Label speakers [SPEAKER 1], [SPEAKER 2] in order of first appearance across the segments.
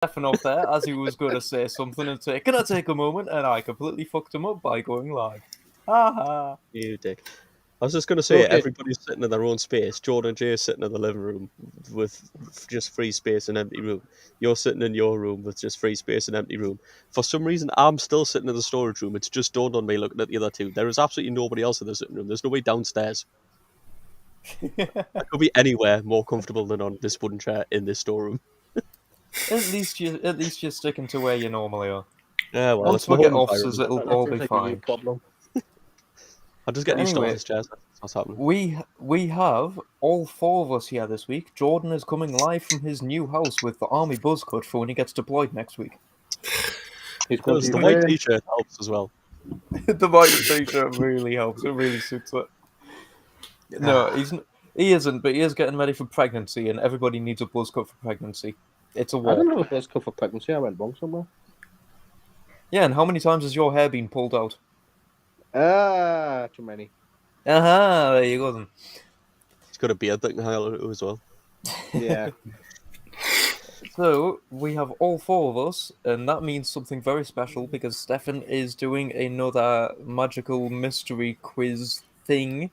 [SPEAKER 1] Stefan off there as he was going to say something and say, "Can I take a moment?" And I completely fucked him up by going live. Ha ha.
[SPEAKER 2] You dick. I was just going to say,
[SPEAKER 1] Okay.
[SPEAKER 2] everybody's sitting in their own space. Jordan J is sitting in the living room with just free space and empty room. You're sitting in your room with just free space and empty room. For some reason, I'm still sitting in the storage room. It's just dawned on me looking at the other two. There is absolutely nobody else in the sitting room. There's nobody downstairs. I could be anywhere more comfortable than on this wooden chair in this storeroom.
[SPEAKER 1] At least you're sticking to where you normally are.
[SPEAKER 2] Yeah, well,
[SPEAKER 1] Once
[SPEAKER 2] it's my
[SPEAKER 1] we get
[SPEAKER 2] home
[SPEAKER 1] officers,
[SPEAKER 2] environment.
[SPEAKER 1] it'll
[SPEAKER 3] That
[SPEAKER 1] all
[SPEAKER 3] seems
[SPEAKER 1] be
[SPEAKER 3] like a you
[SPEAKER 1] fine.
[SPEAKER 3] problem.
[SPEAKER 2] I'm just
[SPEAKER 1] But
[SPEAKER 2] getting used to
[SPEAKER 1] anyway,
[SPEAKER 2] office chairs. That's what's happening.
[SPEAKER 1] we have all four of us here this week. Jordan is coming live from his new house with the army buzz cut for when he gets deployed next week.
[SPEAKER 3] He's going
[SPEAKER 2] The
[SPEAKER 3] to
[SPEAKER 2] white t-shirt helps as well.
[SPEAKER 1] The white t-shirt really helps. It really suits it. No, he isn't, but he is getting ready for pregnancy, and everybody needs a buzz cut for pregnancy. It's a
[SPEAKER 3] I
[SPEAKER 1] war.
[SPEAKER 3] don't know if it's good for pregnancy. I went wrong somewhere.
[SPEAKER 1] Yeah, and how many times has your hair been pulled out?
[SPEAKER 3] Too many.
[SPEAKER 1] Aha, there you go then.
[SPEAKER 2] It's got a beard that can hang out as well.
[SPEAKER 3] Yeah.
[SPEAKER 1] So, we have all four of us, and that means something very special because Stefan is doing another magical mystery quiz thing,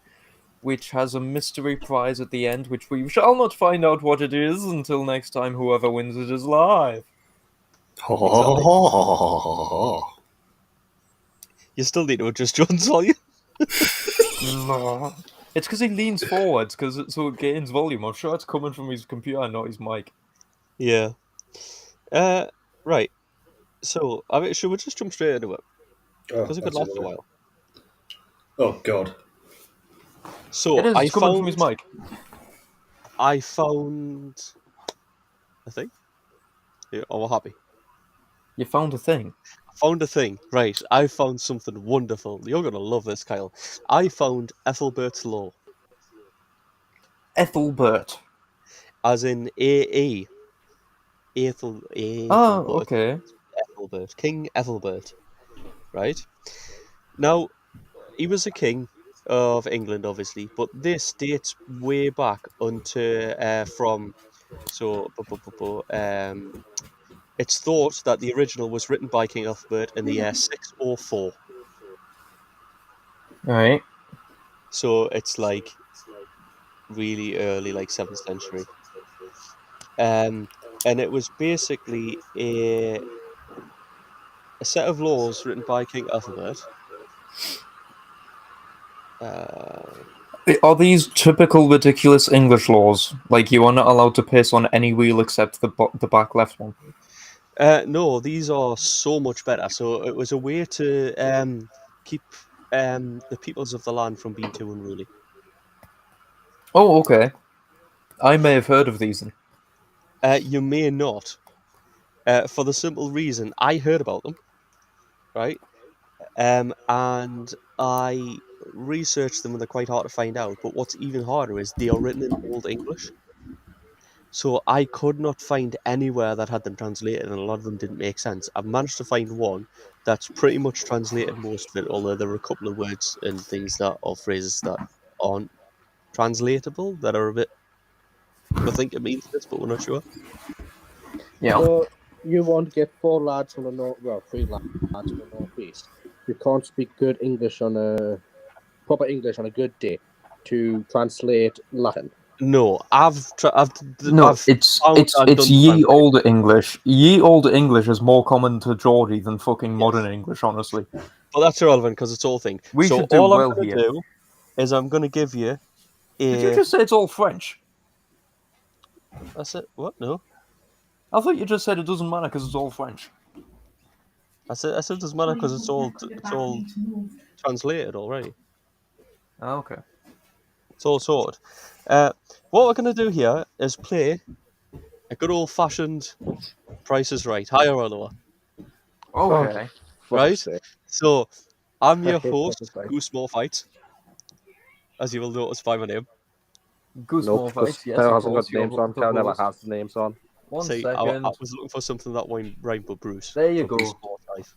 [SPEAKER 1] which has a mystery prize at the end, which we shall not find out what it is until next time whoever wins it is live.
[SPEAKER 2] You still need to adjust John's volume.
[SPEAKER 1] No. It's because he leans forwards, so it gains volume. I'm sure it's coming from his computer, not his mic.
[SPEAKER 2] Yeah. Right. So, I mean, should we just jump straight into it? Because it could last a while.
[SPEAKER 4] Oh God.
[SPEAKER 2] So
[SPEAKER 1] It is. It's coming from his mic.
[SPEAKER 2] I found a thing. Yeah, oh, we're happy.
[SPEAKER 1] You found a thing.
[SPEAKER 2] Found a thing. Right. I found something wonderful. You're gonna love this, Kyle. I found Ethelbert's Law.
[SPEAKER 1] Ethelbert.
[SPEAKER 2] As in A.E. Ethelbert.
[SPEAKER 1] Oh, okay.
[SPEAKER 2] Ethelbert. King Ethelbert. Right? Now, he was a king of England, obviously, but this dates way back unto from. So, it's thought that the original was written by King Ethelbert in the year 604.
[SPEAKER 1] Alright.
[SPEAKER 2] So it's like really early, like 7th century. And it was basically a set of laws written by King Ethelbert.
[SPEAKER 1] Are these typical ridiculous English laws? Like you are not allowed to piss on any wheel except the back left one?
[SPEAKER 2] No, these are so much better. So it was a way to keep the peoples of the land from being too unruly.
[SPEAKER 1] Oh, okay. I may have heard of these then.
[SPEAKER 2] You may not. For the simple reason, I heard about them, right? And I researched them and they're quite hard to find out. But what's even harder is they are written in Old English. So I could not find anywhere that had them translated, and a lot of them didn't make sense. I've managed to find one that's pretty much translated most of it, although there are a couple of words and things that or phrases that aren't translatable that are a bit. I think it means this, but we're not sure.
[SPEAKER 1] Yeah.
[SPEAKER 3] So you want to get 4 lads from the north, well, 3 lads from the northeast. You can't speak good English proper English on a good day to translate Latin.
[SPEAKER 2] No,
[SPEAKER 1] it's ye olde English. Ye olde English is more common to Geordie than fucking modern English, honestly.
[SPEAKER 2] Well, that's irrelevant because it's all thing.
[SPEAKER 1] We
[SPEAKER 2] so
[SPEAKER 1] should do
[SPEAKER 2] all
[SPEAKER 1] well
[SPEAKER 2] I'm going
[SPEAKER 1] here.
[SPEAKER 2] to do is I'm going to give you.
[SPEAKER 1] Did you just say it's all French?
[SPEAKER 2] That's it. What? No.
[SPEAKER 1] I thought you just said it doesn't matter because it's all French.
[SPEAKER 2] I said it doesn't matter because it's all translated already.
[SPEAKER 1] Okay.
[SPEAKER 2] It's all sorted. What we're going to do here is play a good old-fashioned Price is Right, higher or lower.
[SPEAKER 1] Okay.
[SPEAKER 2] Right? So, I'm your
[SPEAKER 3] I hate
[SPEAKER 2] host,
[SPEAKER 3] Price is Right.
[SPEAKER 2] Goose Morfight, as you will notice by my name.
[SPEAKER 1] Goose
[SPEAKER 3] Nope,
[SPEAKER 1] Morfight, yes,
[SPEAKER 3] Kyle
[SPEAKER 1] of
[SPEAKER 3] hasn't
[SPEAKER 1] course.
[SPEAKER 3] got names on. Kyle never has the names on.
[SPEAKER 1] One
[SPEAKER 2] See,
[SPEAKER 1] second.
[SPEAKER 2] I was looking for something that rhymed with Bruce.
[SPEAKER 1] There you
[SPEAKER 2] for
[SPEAKER 1] go.
[SPEAKER 2] Goose Morfight.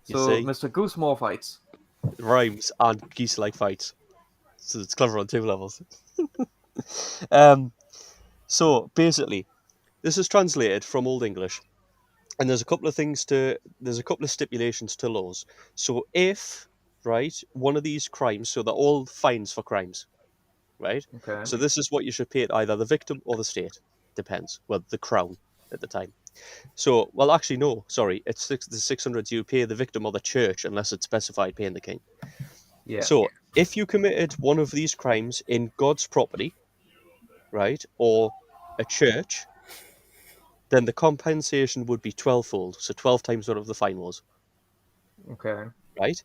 [SPEAKER 2] You
[SPEAKER 1] So,
[SPEAKER 2] see?
[SPEAKER 1] Mr. Goose Morfights.
[SPEAKER 2] It rhymes and geese like fights. So it's clever on 2 levels. So basically, this is translated from Old English, and there's a couple of stipulations to laws. So if, right, one of these crimes, so they're all fines for crimes, right?
[SPEAKER 1] Okay.
[SPEAKER 2] So this is what you should pay to either the victim or the state. Depends. Well, the crown at the time. So, well, actually, no. Sorry, the 600 you pay the victim or the church unless it's specified paying the king.
[SPEAKER 1] Yeah.
[SPEAKER 2] So, if you committed one of these crimes in God's property, right, or a church, then the compensation would be 12-fold. So 12 times whatever the fine was,
[SPEAKER 1] Okay.
[SPEAKER 2] right?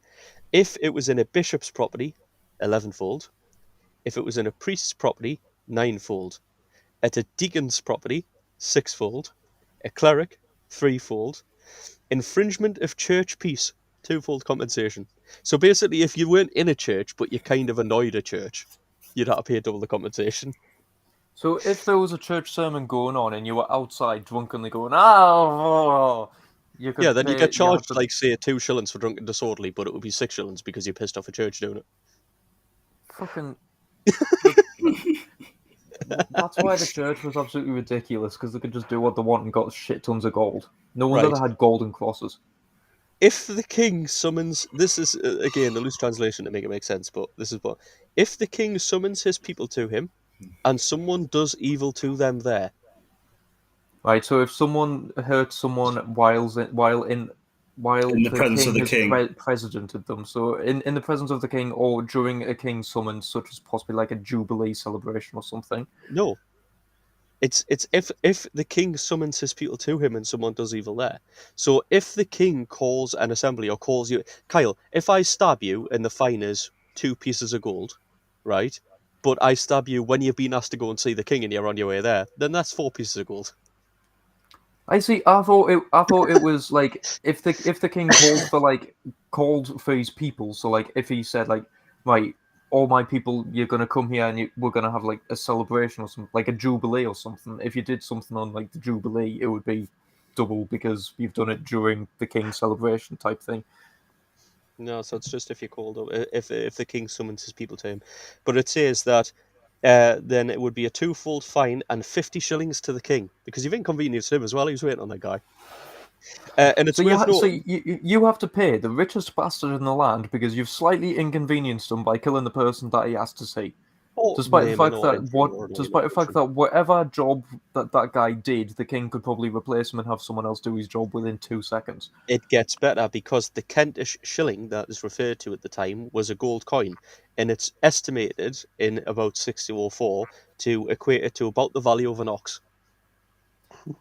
[SPEAKER 2] If it was in a bishop's property, 11-fold. If it was in a priest's property, 9-fold. At a deacon's property, 6-fold. A cleric, 3-fold. Infringement of church peace, 2-fold compensation. So basically, if you weren't in a church but you kind of annoyed a church, you'd have to pay double the compensation.
[SPEAKER 1] So if there was a church sermon going on and you were outside drunkenly going, "Oh," you
[SPEAKER 2] Yeah,
[SPEAKER 1] could
[SPEAKER 2] then you
[SPEAKER 1] pay.
[SPEAKER 2] get
[SPEAKER 1] You have
[SPEAKER 2] charged
[SPEAKER 1] to.
[SPEAKER 2] like say 2 shillings for drunk and disorderly, but it would be 6 shillings because you pissed off a church doing it.
[SPEAKER 1] Fucking. That's why the church was absolutely ridiculous, because they could just do what they want and got shit tons of gold. No wonder
[SPEAKER 2] Right.
[SPEAKER 1] they had golden crosses.
[SPEAKER 2] If the king summons, this is again a loose translation to make it make sense, but this is what if the king summons his people to him, and someone does evil to them there.
[SPEAKER 1] Right, so if someone hurts someone while
[SPEAKER 4] In the
[SPEAKER 1] the
[SPEAKER 4] presence of
[SPEAKER 1] king
[SPEAKER 4] the
[SPEAKER 1] has
[SPEAKER 4] king.
[SPEAKER 1] presidented them, so in the presence of the king or during a king's summons, such as possibly like a jubilee celebration or something.
[SPEAKER 2] No, it's if the king summons his people to him and someone does evil there. So if the king calls an assembly or calls you, Kyle, if I stab you and the fine is 2 pieces of gold, right? But I stab you when you've been asked to go and see the king and you're on your way there, then that's 4 pieces of gold.
[SPEAKER 1] I see. I thought it was like if the king called for his people. So like if he said like, right, all my people, you're gonna come here and we're gonna have like a celebration or something, like a jubilee or something. If you did something on like the jubilee, it would be double because you've done it during the king's celebration type thing.
[SPEAKER 2] No, so it's just if you called up, if the king summons his people to him. But it says that then it would be a 2-fold fine and 50 shillings to the king because you've inconvenienced him as well. He was waiting on that guy. And it's
[SPEAKER 1] So you
[SPEAKER 2] worth
[SPEAKER 1] so
[SPEAKER 2] noting.
[SPEAKER 1] you have to pay the richest bastard in the land because you've slightly inconvenienced him by killing the person that he asked to see.
[SPEAKER 2] Oh,
[SPEAKER 1] Despite the
[SPEAKER 2] name an
[SPEAKER 1] fact
[SPEAKER 2] order
[SPEAKER 1] that
[SPEAKER 2] in true or name
[SPEAKER 1] despite the fact that whatever job that guy did, the king could probably replace him and have someone else do his job within 2 seconds.
[SPEAKER 2] It gets better because the Kentish shilling that is referred to at the time was a gold coin, and it's estimated in about 1604 to equate it to about the value of an ox.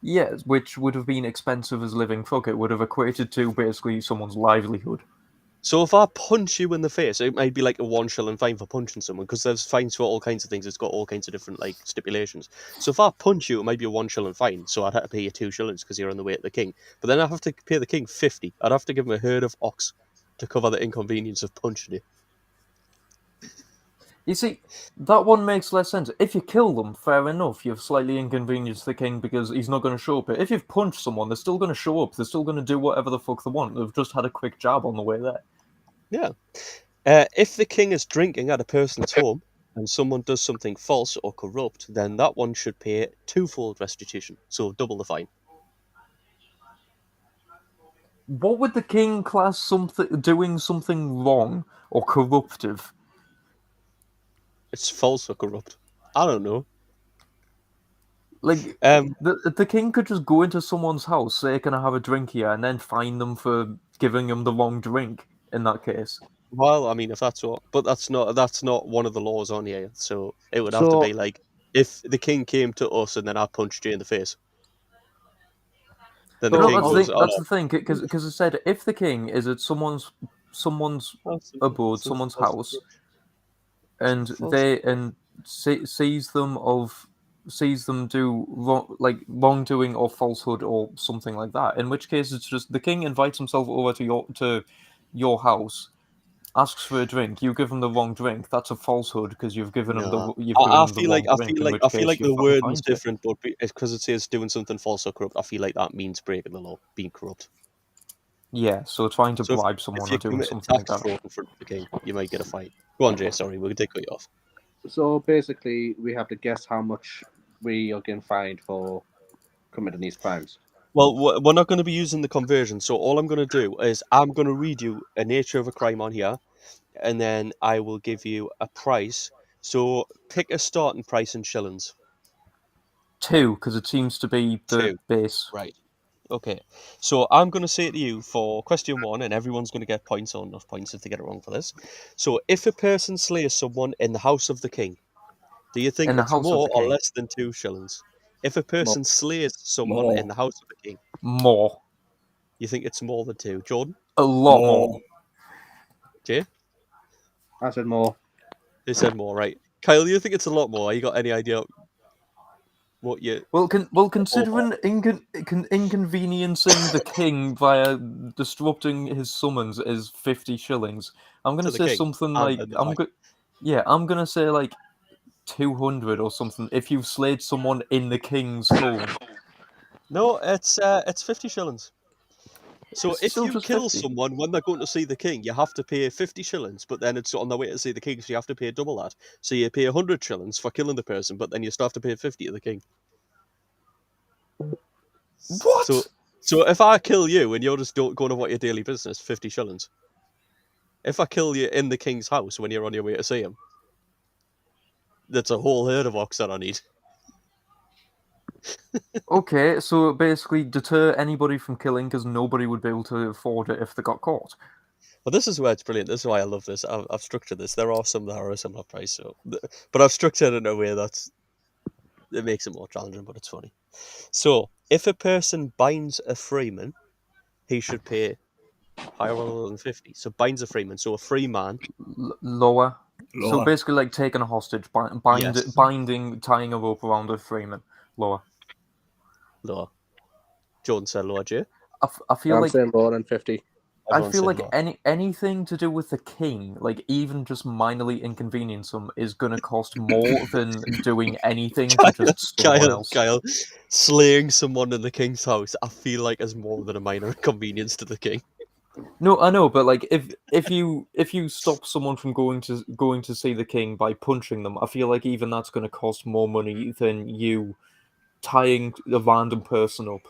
[SPEAKER 1] Yes, which would have been expensive as living fuck. It would have equated to basically someone's livelihood.
[SPEAKER 2] So if I punch you in the face, it might be like a 1 shilling fine for punching someone because there's fines for all kinds of things. It's got all kinds of different like stipulations. So if I punch you, it might be a 1 shilling fine. So I'd have to pay you 2 shillings because you're on the way to the king. But then I'd have to pay the king 50. I'd have to give him a herd of ox to cover the inconvenience of punching you.
[SPEAKER 1] You see, that one makes less sense. If you kill them, fair enough. You've slightly inconvenienced the king because he's not going to show up. If you've punched someone, they're still going to show up. They're still going to do whatever the fuck they want. They've just had a quick jab on the way there.
[SPEAKER 2] Yeah. If the king is drinking at a person's home and someone does something false or corrupt, then that one should pay 2-fold restitution, so double the fine.
[SPEAKER 1] What would the king class doing something wrong or corruptive?
[SPEAKER 2] It's false or corrupt. I don't know.
[SPEAKER 1] Like
[SPEAKER 2] Um,
[SPEAKER 1] the king could just go into someone's house, say, "Can I have a drink here?" and then fine them for giving him the wrong drink. In that case,
[SPEAKER 2] well, I mean, if that's what, but that's not one of the laws on here. So it would have to be
[SPEAKER 3] So,
[SPEAKER 2] like if the king came to us and then I punched you in the face, then the
[SPEAKER 1] but no,
[SPEAKER 2] king
[SPEAKER 3] so
[SPEAKER 2] goes, "Oh
[SPEAKER 1] that's
[SPEAKER 2] no,
[SPEAKER 1] the thing, because it said if the king is at someone's abode, someone's house, and
[SPEAKER 2] false."
[SPEAKER 1] they and sees them do wrongdoing or falsehood or something like that. In which case, it's just the king invites himself over to your house, asks for a drink. You give him the wrong drink. That's a falsehood because
[SPEAKER 2] No,
[SPEAKER 1] you've given
[SPEAKER 2] I
[SPEAKER 1] him the
[SPEAKER 2] feel like
[SPEAKER 1] wrong
[SPEAKER 2] I
[SPEAKER 1] drink.
[SPEAKER 2] feel
[SPEAKER 1] In
[SPEAKER 2] like
[SPEAKER 1] which
[SPEAKER 2] I feel
[SPEAKER 1] case,
[SPEAKER 2] like
[SPEAKER 1] you
[SPEAKER 2] the
[SPEAKER 1] fucking
[SPEAKER 2] wording's
[SPEAKER 1] fined it.
[SPEAKER 2] different, but because it says doing something false or corrupt, I feel like that means breaking the law, being corrupt.
[SPEAKER 1] Yeah, so trying to
[SPEAKER 2] So
[SPEAKER 1] bribe
[SPEAKER 2] if
[SPEAKER 1] someone
[SPEAKER 2] you
[SPEAKER 1] or doing
[SPEAKER 2] commit a
[SPEAKER 1] something like
[SPEAKER 2] tax
[SPEAKER 1] that.
[SPEAKER 2] fraud in front of the king, you might get a fine. Go on, Jay. Sorry, we did cut you off.
[SPEAKER 3] so basically, we have to guess how much we are getting fined for committing these crimes.
[SPEAKER 2] Well, we're not going to be using the conversion, so all I'm going to do is I'm going to read you a nature of a crime on here, and then I will give you a price. So pick a starting price in shillings.
[SPEAKER 1] 2, because it seems to be the
[SPEAKER 2] 2.
[SPEAKER 1] base.
[SPEAKER 2] Right. Okay. So I'm going to say to you for question 1, and everyone's going to get points or enough points if they get it wrong for this. So if a person slays someone in the house of the king, do you think
[SPEAKER 1] In the
[SPEAKER 2] it's
[SPEAKER 1] House of
[SPEAKER 2] more
[SPEAKER 1] the
[SPEAKER 2] or
[SPEAKER 1] King.
[SPEAKER 2] less than 2 shillings? If a
[SPEAKER 3] More.
[SPEAKER 2] person slays someone
[SPEAKER 3] More.
[SPEAKER 2] in the house of the king,
[SPEAKER 1] More.
[SPEAKER 2] you think it's more than 2? Jordan?
[SPEAKER 1] A lot more.
[SPEAKER 2] Jay?
[SPEAKER 3] I said more.
[SPEAKER 2] They said more, right? Kyle, you think it's a lot more? You got any idea what you...
[SPEAKER 1] Well,
[SPEAKER 2] Or
[SPEAKER 1] considering inconveniencing the king via disrupting his summons is 50 shillings, I'm gonna
[SPEAKER 2] to the
[SPEAKER 1] say
[SPEAKER 2] king
[SPEAKER 1] something
[SPEAKER 2] and
[SPEAKER 1] like
[SPEAKER 2] then the fine?
[SPEAKER 1] I'm gonna say like 200 or something. If you've slayed someone in the king's home,
[SPEAKER 2] No, it's 50 shillings. So
[SPEAKER 1] it's
[SPEAKER 2] if
[SPEAKER 1] still
[SPEAKER 2] you
[SPEAKER 1] just
[SPEAKER 2] kill
[SPEAKER 1] 50.
[SPEAKER 2] someone when they're going to see the king, you have to pay 50 shillings, but then it's on their way to see the king, so you have to pay double that. So you pay 100 shillings for killing the person, but then you still have to pay 50 to the king. So
[SPEAKER 1] What?
[SPEAKER 2] so if I kill you and you're just going about your daily business, 50 shillings. If I kill you in the king's house when you're on your way to see him, that's a whole herd of ox that I need.
[SPEAKER 1] Okay, so basically deter anybody from killing because nobody would be able to afford it if they got caught.
[SPEAKER 2] But this is where it's brilliant. This is why I love this. I've structured this. There are some that are a similar price, but I've structured it in a way it makes it more challenging, but it's funny. So, if a person binds a freeman, he should pay higher or lower than 50. So, binds a freeman. So, a free man,
[SPEAKER 1] Lower. So
[SPEAKER 3] Lower.
[SPEAKER 1] basically, like taking a hostage,
[SPEAKER 2] yes,
[SPEAKER 1] binding, tying a rope around a freeman. Lower.
[SPEAKER 2] lower. Jordan said lower, Jay.
[SPEAKER 1] I feel
[SPEAKER 3] I'm
[SPEAKER 1] like
[SPEAKER 3] saying more than 50.
[SPEAKER 2] Everyone said lower.
[SPEAKER 1] anything to do with the king, like even just minorly inconvenience him, is gonna cost more than doing anything to just someone else.
[SPEAKER 2] Kyle, slaying someone in the king's house, I feel like is more than a minor inconvenience to the king.
[SPEAKER 1] No, I know, but like if you stop someone from going to see the king by punching them, I feel like even that's gonna cost more money than you tying a random person up.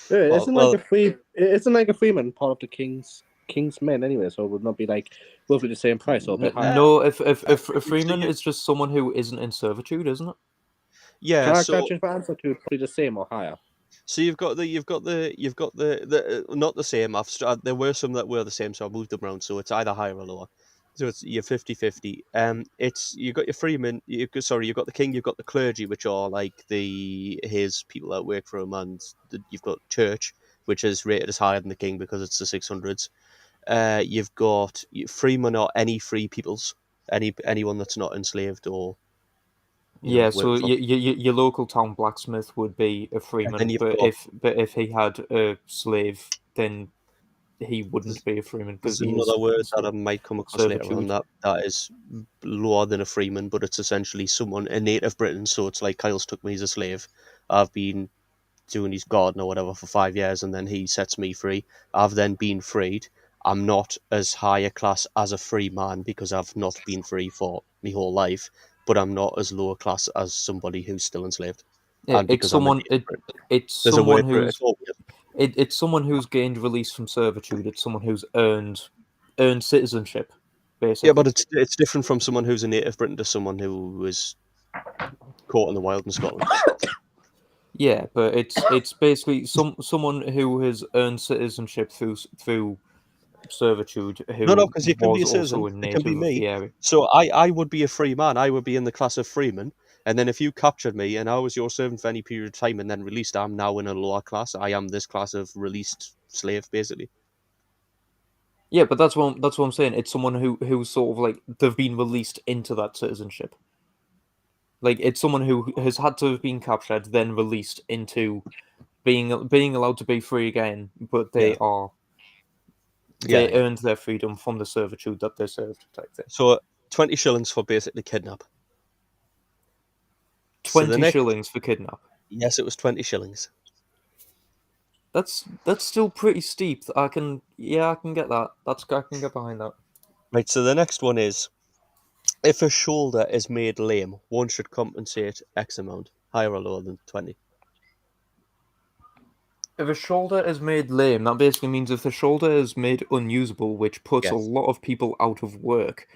[SPEAKER 3] Yeah,
[SPEAKER 2] Well,
[SPEAKER 3] isn't like a freeman part of the king's men anyway, so it would not be like roughly the same price or a bit higher.
[SPEAKER 1] No, if a
[SPEAKER 2] so
[SPEAKER 1] freeman is just someone who isn't in servitude, isn't it?
[SPEAKER 2] yeah,
[SPEAKER 3] Can I
[SPEAKER 2] so
[SPEAKER 3] change my answer to probably the same or higher?
[SPEAKER 2] So you've got the not the same. There were some that were the same, so I moved them around. So it's either higher or lower. So it's you're 50-50. It's you got your freemen. You've got the king. You've got the clergy, which are like his people that work for him, and you've got church, which is rated as higher than the king because it's the 600s. You've got freemen or any free peoples, anyone that's not enslaved or
[SPEAKER 1] Yeah,
[SPEAKER 2] working
[SPEAKER 1] so
[SPEAKER 2] for.
[SPEAKER 1] your local town blacksmith would be a
[SPEAKER 2] And then
[SPEAKER 1] freeman,
[SPEAKER 2] you've got
[SPEAKER 1] but if he had a slave, then he wouldn't be a freeman because
[SPEAKER 2] There's
[SPEAKER 1] he is
[SPEAKER 2] another word that
[SPEAKER 1] in
[SPEAKER 2] I might come across later on
[SPEAKER 1] servitude.
[SPEAKER 2] that is lower than a freeman, but it's essentially someone a native Briton. So it's like Kyle's took me as a slave. I've been doing his garden or whatever for 5 years, and then he sets me free. I've then been freed. I'm not as high a class as a free man because I've not been free for my whole life, but I'm not as low a class as somebody who's still enslaved.
[SPEAKER 1] Yeah,
[SPEAKER 2] And because I'm a native Briton,
[SPEAKER 1] it's
[SPEAKER 2] there's a
[SPEAKER 1] someone
[SPEAKER 2] word for it. It's
[SPEAKER 1] who's
[SPEAKER 2] all weird.
[SPEAKER 1] it's someone who's gained release from servitude. It's someone who's earned citizenship,
[SPEAKER 2] Yeah,
[SPEAKER 1] basically.
[SPEAKER 2] but it's different from someone who's a native Briton to someone who was caught in the wild in Scotland.
[SPEAKER 1] Yeah, but it's basically someone who has earned citizenship through servitude
[SPEAKER 2] No,
[SPEAKER 1] who
[SPEAKER 2] because you can be
[SPEAKER 1] was
[SPEAKER 2] a
[SPEAKER 1] also
[SPEAKER 2] citizen.
[SPEAKER 1] a
[SPEAKER 2] It can be
[SPEAKER 1] native of
[SPEAKER 2] me.
[SPEAKER 1] the area.
[SPEAKER 2] So I would be a free man. I would be in the class of freeman. And then if you captured me and I was your servant for any period of time and then released, I'm now in a lower class. I am this class of released slave, basically.
[SPEAKER 1] Yeah, but that's what I'm saying. It's someone who's sort of like they've been released into that citizenship. Like it's someone who has had to have been captured, then released into being allowed to be free again, but
[SPEAKER 2] Yeah. Yeah,
[SPEAKER 1] they
[SPEAKER 2] yeah.
[SPEAKER 1] earned their freedom from the servitude that they served type thing.
[SPEAKER 2] So 20 shillings for basically kidnap. So the
[SPEAKER 1] 20
[SPEAKER 2] next,
[SPEAKER 1] shillings for kidnap.
[SPEAKER 2] yes, it was 20 shillings.
[SPEAKER 1] That's still pretty steep. I can get that. I can get behind that.
[SPEAKER 2] Right, so the next one is if a shoulder is made lame, one should compensate X amount, higher or lower than 20.
[SPEAKER 1] If a shoulder is made lame, that basically means if the shoulder is made unusable, which puts a
[SPEAKER 2] Yes.
[SPEAKER 1] lot of people out of work.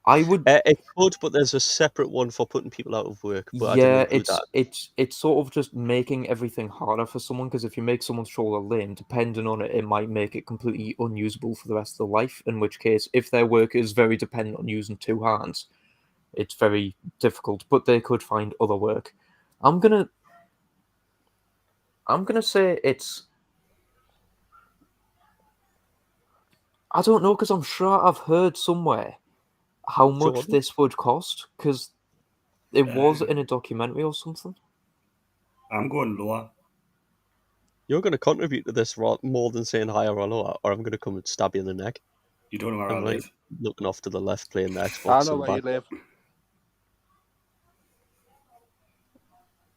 [SPEAKER 1] I would,
[SPEAKER 2] It could, but there's a separate one for putting people out of work. But I didn't
[SPEAKER 1] yeah,
[SPEAKER 2] include that.
[SPEAKER 1] it's sort of just making everything harder for someone because if you make someone's shoulder lame, depending on it, it might make it completely unusable for the rest of their life. In which case, if their work is very dependent on using two hands, it's very difficult. But they could find other work. I'm gonna say it's. I don't know because I'm sure I've heard somewhere how much
[SPEAKER 2] Jordan?
[SPEAKER 1] this would cost because it was in a documentary or something.
[SPEAKER 5] I'm going lower.
[SPEAKER 2] You're going to contribute to this more than saying higher or lower, or I'm going to come and stab you in the neck.
[SPEAKER 5] You don't know where I
[SPEAKER 2] I'm like
[SPEAKER 5] live.
[SPEAKER 2] looking off to the left, playing the Xbox.
[SPEAKER 3] I know where you live.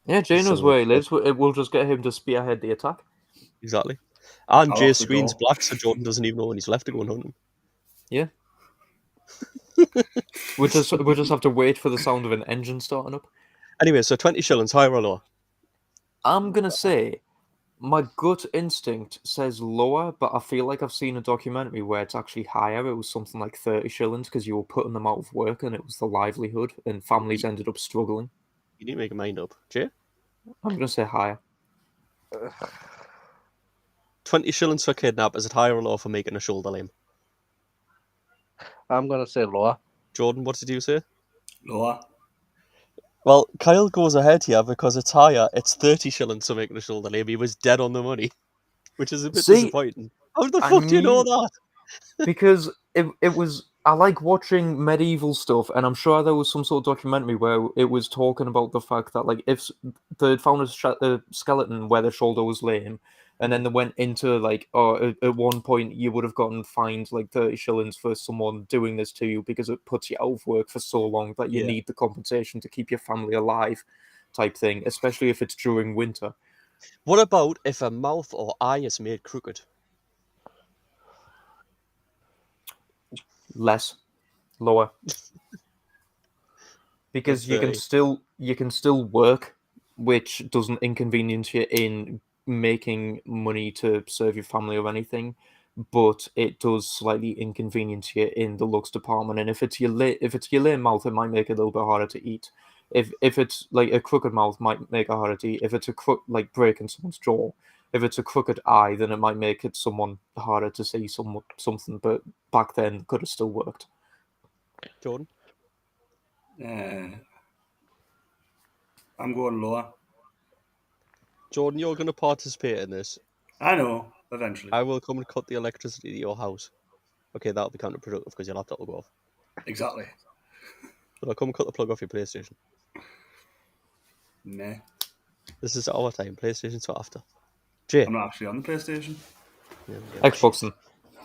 [SPEAKER 1] Yeah, Jay knows
[SPEAKER 2] So,
[SPEAKER 1] where he lives. We'll just get him to spearhead the attack.
[SPEAKER 2] Exactly. And
[SPEAKER 5] I'll
[SPEAKER 2] Jay's
[SPEAKER 5] lock the
[SPEAKER 2] screen's
[SPEAKER 5] door.
[SPEAKER 2] black, so Jordan doesn't even know when he's left to go and hunt him.
[SPEAKER 1] Yeah. we just have to wait for the sound of an engine starting up.
[SPEAKER 2] Anyway, so 20 shillings, higher or lower?
[SPEAKER 1] I'm gonna say my gut instinct says lower, but I feel like I've seen a documentary where it's actually higher. It was something like 30 shillings because you were putting them out of work and it was the livelihood, and families ended up struggling.
[SPEAKER 2] You need to make a mind up. Jay?
[SPEAKER 1] I'm gonna say higher.
[SPEAKER 2] 20 shillings for kidnap, is it higher or lower for making a shoulder lame?
[SPEAKER 3] I'm gonna say lower.
[SPEAKER 2] Jordan, what did you say?
[SPEAKER 5] Lower.
[SPEAKER 2] Well, Kyle goes ahead here because it's higher. It's 30 shillings for making a shoulder lame. He was dead on the money, which is a bit
[SPEAKER 1] See,
[SPEAKER 2] disappointing. How the
[SPEAKER 1] I
[SPEAKER 2] fuck do you know
[SPEAKER 1] knew-
[SPEAKER 2] that?
[SPEAKER 1] because it was I like watching medieval stuff, and I'm sure there was some sort of documentary where it was talking about the fact that like if they found a skeleton where the shoulder was lame, and then they went into like at one point you would have gotten fined like 30 shillings for someone doing this to you because it puts you out of work for so long that you
[SPEAKER 2] Yeah.
[SPEAKER 1] need the compensation to keep your family alive, type thing, especially if it's during winter.
[SPEAKER 2] What about if a mouth or eye is made crooked?
[SPEAKER 1] Less, lower. Because
[SPEAKER 2] That's
[SPEAKER 1] you can still work, which doesn't inconvenience you in making money to serve your family or anything, but it does slightly inconvenience you in the looks department. And if it's your lame mouth, it might make it a little bit harder to eat. If it's like a crooked mouth, might make it harder to eat. If it's a like breaking someone's jaw, if it's a crooked eye, then it might make it someone harder to see something. But back then, could have still worked.
[SPEAKER 2] Jordan?
[SPEAKER 5] I'm going lower.
[SPEAKER 2] Jordan, you're going to participate in this.
[SPEAKER 5] I know, eventually.
[SPEAKER 2] I will come and cut the electricity to your house. Okay, that'll be counterproductive because your laptop will go off.
[SPEAKER 5] Exactly.
[SPEAKER 2] But I'll come and cut the plug off your PlayStation.
[SPEAKER 5] Nah.
[SPEAKER 2] This is our time. PlayStation's for after. Jay?
[SPEAKER 5] I'm not actually on the PlayStation.
[SPEAKER 2] Yeah,
[SPEAKER 1] Xbox then.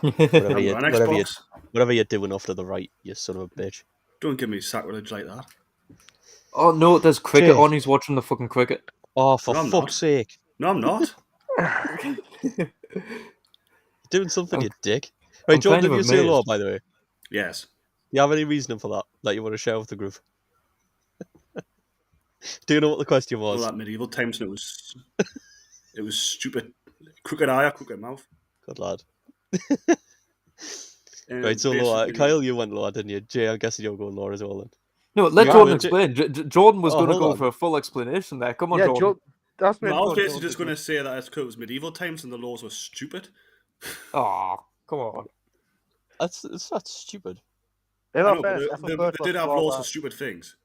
[SPEAKER 2] Whatever,
[SPEAKER 5] I'm
[SPEAKER 2] you,
[SPEAKER 5] on
[SPEAKER 2] whatever, you,
[SPEAKER 5] Xbox.
[SPEAKER 2] whatever you're doing off to the right, you son of a bitch.
[SPEAKER 5] Don't give me sacrilege like that.
[SPEAKER 1] Oh no, there's cricket
[SPEAKER 2] Jay.
[SPEAKER 1] on. He's watching the fucking cricket.
[SPEAKER 2] Oh, for
[SPEAKER 5] No, I'm
[SPEAKER 2] fuck's
[SPEAKER 5] not.
[SPEAKER 2] sake.
[SPEAKER 5] No, I'm not.
[SPEAKER 2] You're doing something, you dick.
[SPEAKER 1] I'm
[SPEAKER 2] Right, Jordan,
[SPEAKER 1] kind
[SPEAKER 2] did
[SPEAKER 1] of
[SPEAKER 2] you say
[SPEAKER 1] amazed.
[SPEAKER 2] law, by the way? Do
[SPEAKER 5] Yes.
[SPEAKER 2] you have any reasoning for that you want to share with the group? Do you know what the question
[SPEAKER 5] All
[SPEAKER 2] was?
[SPEAKER 5] that medieval times, and it was stupid. Crooked eye or crooked mouth.
[SPEAKER 2] Good lad.
[SPEAKER 5] And
[SPEAKER 2] Right, so Laura,
[SPEAKER 5] basically-
[SPEAKER 2] Kyle, you went Laura, didn't you? Jay, I'm guessing you'll go Laura as well then.
[SPEAKER 1] No, let
[SPEAKER 2] Yeah,
[SPEAKER 1] Jordan
[SPEAKER 2] but
[SPEAKER 1] explain. Jordan was
[SPEAKER 2] Oh,
[SPEAKER 1] going to
[SPEAKER 2] hold
[SPEAKER 1] go
[SPEAKER 2] on.
[SPEAKER 1] for a full explanation there. Come on,
[SPEAKER 3] Yeah,
[SPEAKER 1] Jordan.
[SPEAKER 3] that's
[SPEAKER 5] No,
[SPEAKER 3] me.
[SPEAKER 5] I was basically just going to say that it's 'cause it was medieval times and the laws were stupid.
[SPEAKER 1] Oh, come on.
[SPEAKER 2] It's not stupid.
[SPEAKER 5] I know, but they did have laws for stupid things.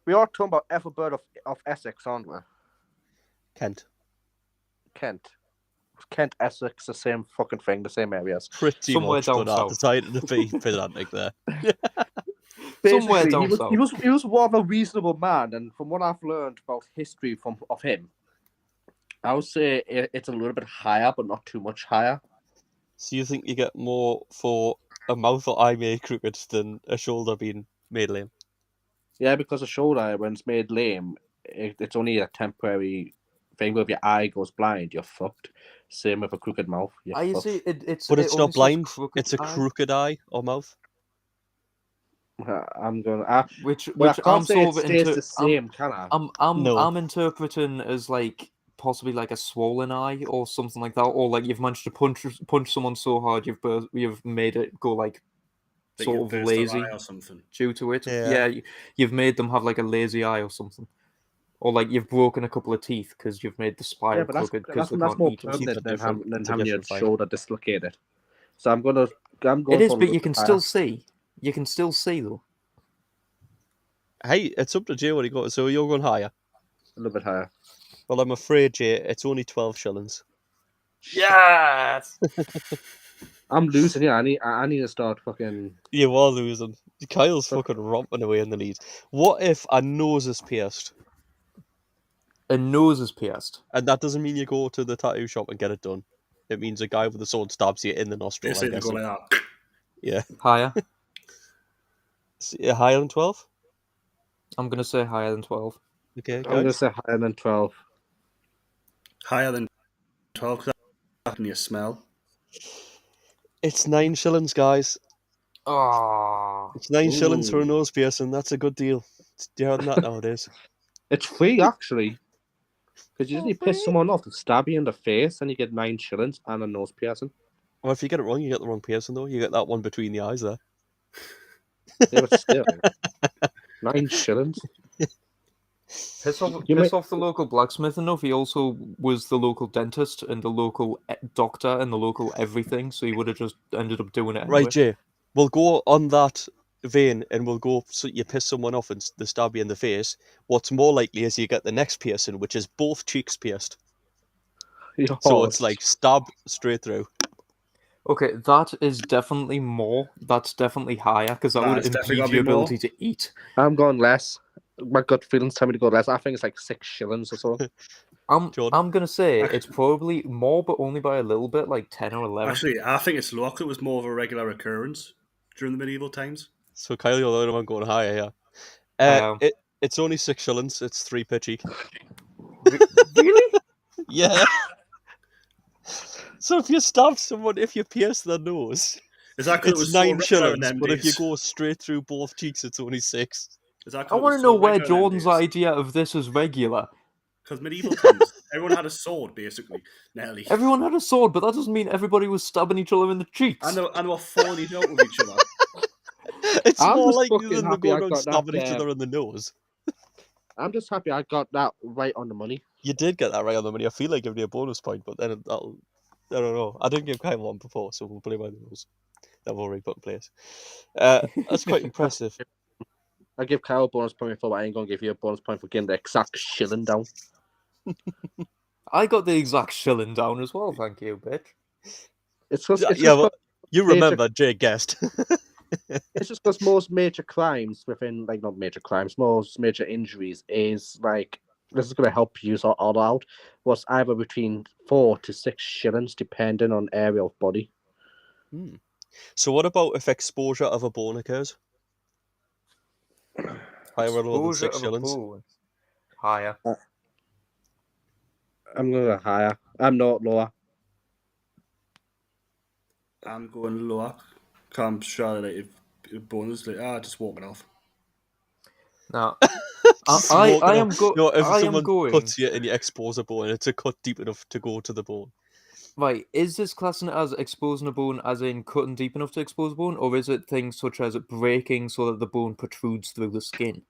[SPEAKER 3] We are talking about Ethelbert of Essex, aren't we?
[SPEAKER 2] Kent.
[SPEAKER 3] Kent, Essex, the same fucking thing, the same areas.
[SPEAKER 2] Pretty
[SPEAKER 1] Somewhere
[SPEAKER 2] much,
[SPEAKER 1] down
[SPEAKER 2] but I
[SPEAKER 1] south.
[SPEAKER 2] decided to be pedantic there.
[SPEAKER 1] Somewhere
[SPEAKER 3] Basically,
[SPEAKER 1] down south.
[SPEAKER 3] he was more of a reasonable man, and from what I've learned about history of him, I would say it's a little bit higher, but not too much higher.
[SPEAKER 2] So you think you get more for a mouth or eye made crooked than a shoulder being made lame?
[SPEAKER 3] Yeah, because a shoulder, when it's made lame, it's only a temporary thing. Where if your eye goes blind, you're fucked. Same with a crooked mouth. You're
[SPEAKER 1] You
[SPEAKER 3] fucked.
[SPEAKER 1] see, it's
[SPEAKER 2] But
[SPEAKER 1] it
[SPEAKER 2] it's
[SPEAKER 1] only
[SPEAKER 2] not
[SPEAKER 1] says
[SPEAKER 2] blind.
[SPEAKER 1] crooked
[SPEAKER 2] It's a
[SPEAKER 1] eye,
[SPEAKER 2] crooked eye or mouth.
[SPEAKER 3] I'm gonna.
[SPEAKER 1] which
[SPEAKER 3] Well, I
[SPEAKER 1] I'm
[SPEAKER 3] can't say it
[SPEAKER 1] sort of
[SPEAKER 3] stays the same, can I?
[SPEAKER 2] No.
[SPEAKER 1] I'm interpreting as like possibly like a swollen eye or something like that, or like you've managed to punch someone so hard you've made it go like
[SPEAKER 5] That
[SPEAKER 1] sort
[SPEAKER 5] you
[SPEAKER 1] of
[SPEAKER 5] burst their
[SPEAKER 1] lazy
[SPEAKER 5] eye or something.
[SPEAKER 1] due to it.
[SPEAKER 2] Yeah.
[SPEAKER 1] You've made them have like a lazy eye or something, or like you've broken a couple of teeth because you've made the
[SPEAKER 3] Yeah,
[SPEAKER 1] spine
[SPEAKER 3] but
[SPEAKER 1] crooked because they can't
[SPEAKER 3] more
[SPEAKER 1] eat or
[SPEAKER 2] Teeth
[SPEAKER 1] something.
[SPEAKER 2] are
[SPEAKER 3] permanent
[SPEAKER 2] different.
[SPEAKER 3] than
[SPEAKER 2] It's a
[SPEAKER 3] having your
[SPEAKER 2] different fight.
[SPEAKER 3] shoulder dislocated. So I'm going
[SPEAKER 1] It is,
[SPEAKER 3] for a
[SPEAKER 1] but
[SPEAKER 3] little
[SPEAKER 1] you
[SPEAKER 3] bit
[SPEAKER 1] can
[SPEAKER 3] higher.
[SPEAKER 1] still see. You can still see though.
[SPEAKER 2] Hey, it's up to Jay what he got. So you're going higher.
[SPEAKER 3] A little bit higher.
[SPEAKER 2] Well, I'm afraid, Jay, it's only 12 shillings.
[SPEAKER 1] Yes.
[SPEAKER 3] I'm losing here. I need to start fucking.
[SPEAKER 2] You are losing. Kyle's fucking romping away in the lead. What if a nose is pierced?
[SPEAKER 1] A nose is pierced.
[SPEAKER 2] And that doesn't mean you go to the tattoo shop and get it done. It means a guy with a sword stabs you in the nostril, I
[SPEAKER 5] Basically, they
[SPEAKER 2] guess.
[SPEAKER 5] go like that.
[SPEAKER 2] Yeah.
[SPEAKER 1] Higher.
[SPEAKER 2] Higher than 12?
[SPEAKER 1] I'm gonna say higher than 12.
[SPEAKER 2] Okay,
[SPEAKER 3] I'm going to
[SPEAKER 2] guys.
[SPEAKER 3] say higher than 12.
[SPEAKER 5] Higher than 12 because that's your smell.
[SPEAKER 2] It's 9 shillings, guys.
[SPEAKER 1] Oh,
[SPEAKER 2] It's 9 shillings for a
[SPEAKER 3] Ooh.
[SPEAKER 2] nose piercing. That's a good deal. It's dearer than that nowadays.
[SPEAKER 3] It's free, actually. Because you
[SPEAKER 2] Oh,
[SPEAKER 3] usually piss
[SPEAKER 2] free?
[SPEAKER 3] someone off to stab you in the face and you get 9 shillings and a nose piercing.
[SPEAKER 2] Well, if you get it wrong, you get the wrong piercing, though. You get that one between the eyes there.
[SPEAKER 3] Yeah, but still. 9 shillings.
[SPEAKER 1] piss
[SPEAKER 3] You may-
[SPEAKER 1] off the local blacksmith enough. He also was the local dentist and the local doctor and the local everything, so he would have just ended up doing it anyway.
[SPEAKER 2] Right, Jay. We'll go on that vein and we'll go so you piss someone off and they stab you in the face. What's more likely is you get the next piercing, which is both cheeks pierced. So it's like stab straight through.
[SPEAKER 1] Okay, that is definitely more. That's definitely higher because that
[SPEAKER 5] Nah,
[SPEAKER 1] would
[SPEAKER 5] it's definitely
[SPEAKER 1] impede
[SPEAKER 5] gotta
[SPEAKER 1] your
[SPEAKER 5] be more.
[SPEAKER 1] ability to eat.
[SPEAKER 3] I'm going less. My gut feelings tell me to go less. I think it's like 6 shillings or so.
[SPEAKER 2] Jordan?
[SPEAKER 1] I'm gonna say it's probably more, but only by a little bit, like 10 or 11.
[SPEAKER 5] Actually, I think it's lower 'cause it was more of a regular occurrence during the medieval times.
[SPEAKER 2] So Kyle, you're the only one going higher, yeah.
[SPEAKER 1] Um,
[SPEAKER 2] It's only 6 shillings. It's 3 per cheek.
[SPEAKER 1] really?
[SPEAKER 2] Yeah. So if you stab someone, if you pierce their nose,
[SPEAKER 5] Is that because it
[SPEAKER 2] it's
[SPEAKER 5] was so
[SPEAKER 2] 9
[SPEAKER 5] regular in
[SPEAKER 2] shillings.
[SPEAKER 5] them
[SPEAKER 2] But if you
[SPEAKER 5] days?
[SPEAKER 2] go straight through both cheeks, it's only 6.
[SPEAKER 5] Is that
[SPEAKER 1] I
[SPEAKER 5] 'cause it
[SPEAKER 1] want
[SPEAKER 5] was
[SPEAKER 1] to know
[SPEAKER 5] so
[SPEAKER 1] where
[SPEAKER 5] regular in them
[SPEAKER 1] Jordan's
[SPEAKER 5] days?
[SPEAKER 1] idea of this is regular.
[SPEAKER 5] Because medieval times, everyone had a sword, basically, nearly.
[SPEAKER 1] Everyone had a sword, but that doesn't mean everybody was stabbing each other in the cheeks.
[SPEAKER 5] And they were falling each out with each other.
[SPEAKER 2] It's
[SPEAKER 3] I'm
[SPEAKER 2] more
[SPEAKER 3] just
[SPEAKER 2] likely
[SPEAKER 3] fucking
[SPEAKER 2] than they're
[SPEAKER 3] happy I
[SPEAKER 2] going around
[SPEAKER 3] got
[SPEAKER 2] stabbing
[SPEAKER 3] that,
[SPEAKER 2] each other in the nose.
[SPEAKER 3] I'm just happy I got that right on the money.
[SPEAKER 2] You did get that right on the money. I feel like giving you a bonus point, but then that'll. I don't know. I didn't give Kyle one before, so we'll play by the rules that we've already put in place. That's quite impressive.
[SPEAKER 3] I give Kyle a bonus point before, but I ain't going to give you a bonus point for getting the exact shilling down.
[SPEAKER 1] I got the exact shilling down as well, thank you, bitch.
[SPEAKER 3] It's just,
[SPEAKER 2] Well, you
[SPEAKER 3] major-
[SPEAKER 2] remember Jay guessed.
[SPEAKER 3] It's just because most major crimes within, like, not major crimes, most major injuries is like, this is going to help you sort all out, was either between 4 to 6 shillings, depending on area of body.
[SPEAKER 2] So what about if exposure of a bone occurs? Higher or lower than
[SPEAKER 1] Exposure
[SPEAKER 2] 6
[SPEAKER 1] of a
[SPEAKER 2] shillings?
[SPEAKER 1] bone. Higher.
[SPEAKER 3] I'm going to go higher. I'm not lower.
[SPEAKER 5] I'm going lower. I'm sure that if bonus, like, just walking off.
[SPEAKER 1] Now,
[SPEAKER 2] Just
[SPEAKER 1] I
[SPEAKER 2] walking
[SPEAKER 1] am
[SPEAKER 2] off.
[SPEAKER 1] go.
[SPEAKER 2] No, if
[SPEAKER 1] I am
[SPEAKER 2] someone
[SPEAKER 1] going.
[SPEAKER 2] cuts you and you expose a bone, it's a cut deep enough to go to the bone.
[SPEAKER 1] Right, is this classing it as exposing a bone as in cutting deep enough to expose a bone, or is it things such as breaking so that the bone protrudes through the skin?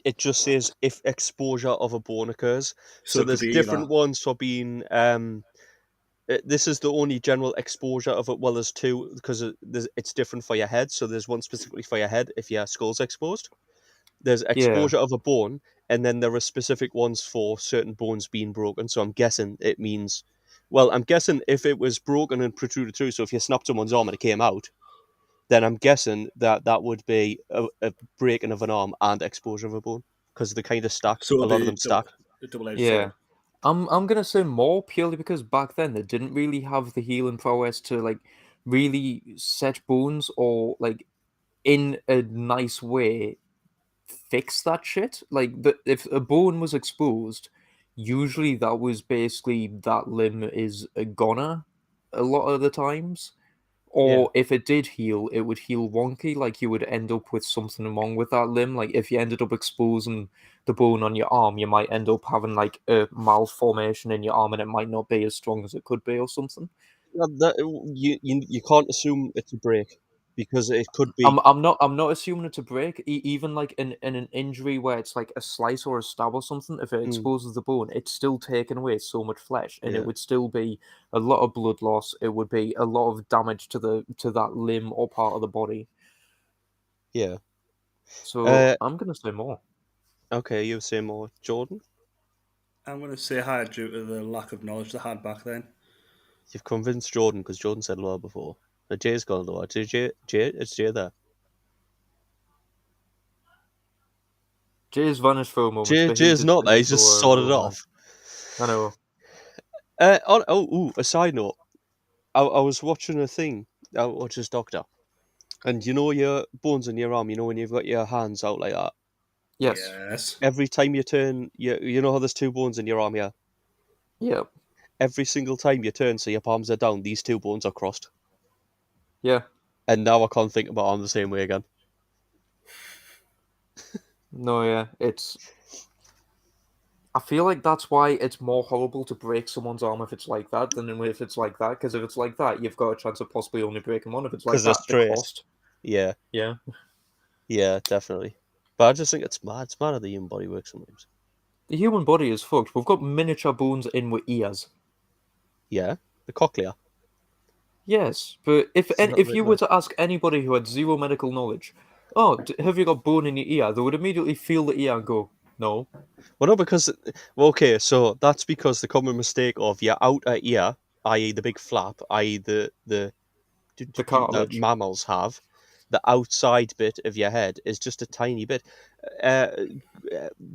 [SPEAKER 2] It just says if exposure of a bone occurs.
[SPEAKER 5] So
[SPEAKER 2] So
[SPEAKER 5] it could
[SPEAKER 2] there's
[SPEAKER 5] be
[SPEAKER 2] different
[SPEAKER 5] either.
[SPEAKER 2] ones for being. This is the only general exposure of it. Well, there's two because it's different for your head. So there's one specifically for your head if your skull's exposed. There's exposure of a bone, and then there are specific ones for certain bones being broken. So I'm guessing it means. Well, I'm guessing if it was broken and protruded through. So if you snapped someone's arm and it came out, then I'm guessing that would be a breaking of an arm and exposure of a bone because they kind of stack.
[SPEAKER 5] So
[SPEAKER 2] A
[SPEAKER 5] it'll
[SPEAKER 2] lot of
[SPEAKER 5] be
[SPEAKER 2] them stack.
[SPEAKER 5] a double-edged
[SPEAKER 1] Yeah.
[SPEAKER 5] sword.
[SPEAKER 1] I'm gonna say more purely because back then they didn't really have the healing prowess to like really set bones or like in a nice way fix that shit. Like if a bone was exposed, usually that was basically that limb is a goner a lot of the times. Or if it did heal, it would heal wonky, like you would end up with something wrong with that limb. Like if you ended up exposing the bone on your arm, you might end up having like a malformation in your arm and it might not be as strong as it could be or something.
[SPEAKER 2] You can't assume it's a break because it could be.
[SPEAKER 1] I'm not assuming it's a break. Even like in an injury where it's like a slice or a stab or something, if it exposes the bone, it's still taking away so much flesh, and
[SPEAKER 2] Yeah.
[SPEAKER 1] it would still be a lot of blood loss. It would be a lot of damage to that limb or part of the body.
[SPEAKER 2] Yeah.
[SPEAKER 1] So I'm gonna say more.
[SPEAKER 2] Okay, you say more, Jordan.
[SPEAKER 5] I'm going to say higher due to the lack of knowledge they had back then.
[SPEAKER 2] You've convinced Jordan because Jordan said lower before. Now Jay's gone lower. Jay, it's Jay there.
[SPEAKER 1] Jay's vanished for a moment, but he
[SPEAKER 2] Jay's
[SPEAKER 1] did
[SPEAKER 2] not
[SPEAKER 1] say
[SPEAKER 2] there. He's just
[SPEAKER 1] lower
[SPEAKER 2] sorted
[SPEAKER 1] lower.
[SPEAKER 2] off.
[SPEAKER 1] I know.
[SPEAKER 2] A side note. I was watching a thing. I watched this doctor, and you know your bones in your arm. You know when you've got your hands out like that.
[SPEAKER 1] Yes.
[SPEAKER 5] Yes.
[SPEAKER 2] Every time you turn, you know how there's two bones in your arm, yeah.
[SPEAKER 1] Yeah.
[SPEAKER 2] Every single time you turn, so your palms are down, these two bones are crossed.
[SPEAKER 1] Yeah.
[SPEAKER 2] And now I can't think about arm the same way again.
[SPEAKER 1] No. Yeah. It's. I feel like that's why it's more horrible to break someone's arm if it's like that than if it's like that. Because if it's like that, you've got a chance of possibly only breaking one. If it's like
[SPEAKER 2] Because they're
[SPEAKER 1] that, they're
[SPEAKER 2] straight.
[SPEAKER 1] crossed.
[SPEAKER 2] Yeah.
[SPEAKER 1] Yeah.
[SPEAKER 2] Yeah, definitely. But I just think it's mad. It's mad how the human body works sometimes.
[SPEAKER 1] The human body is fucked. We've got miniature bones in with ears.
[SPEAKER 2] Yeah, the cochlea.
[SPEAKER 1] Yes, but if
[SPEAKER 2] It's a little
[SPEAKER 1] if
[SPEAKER 2] bit
[SPEAKER 1] you were to ask anybody who had zero medical knowledge, oh, have you got bone in your ear? They would immediately feel the ear and go, no.
[SPEAKER 2] Well, no, because okay, so that's because the common mistake of your outer ear, i.e., the big flap, i.e., the
[SPEAKER 1] The
[SPEAKER 2] that
[SPEAKER 1] cartilage.
[SPEAKER 2] mammals have, the outside bit of your head is just a tiny bit. Uh,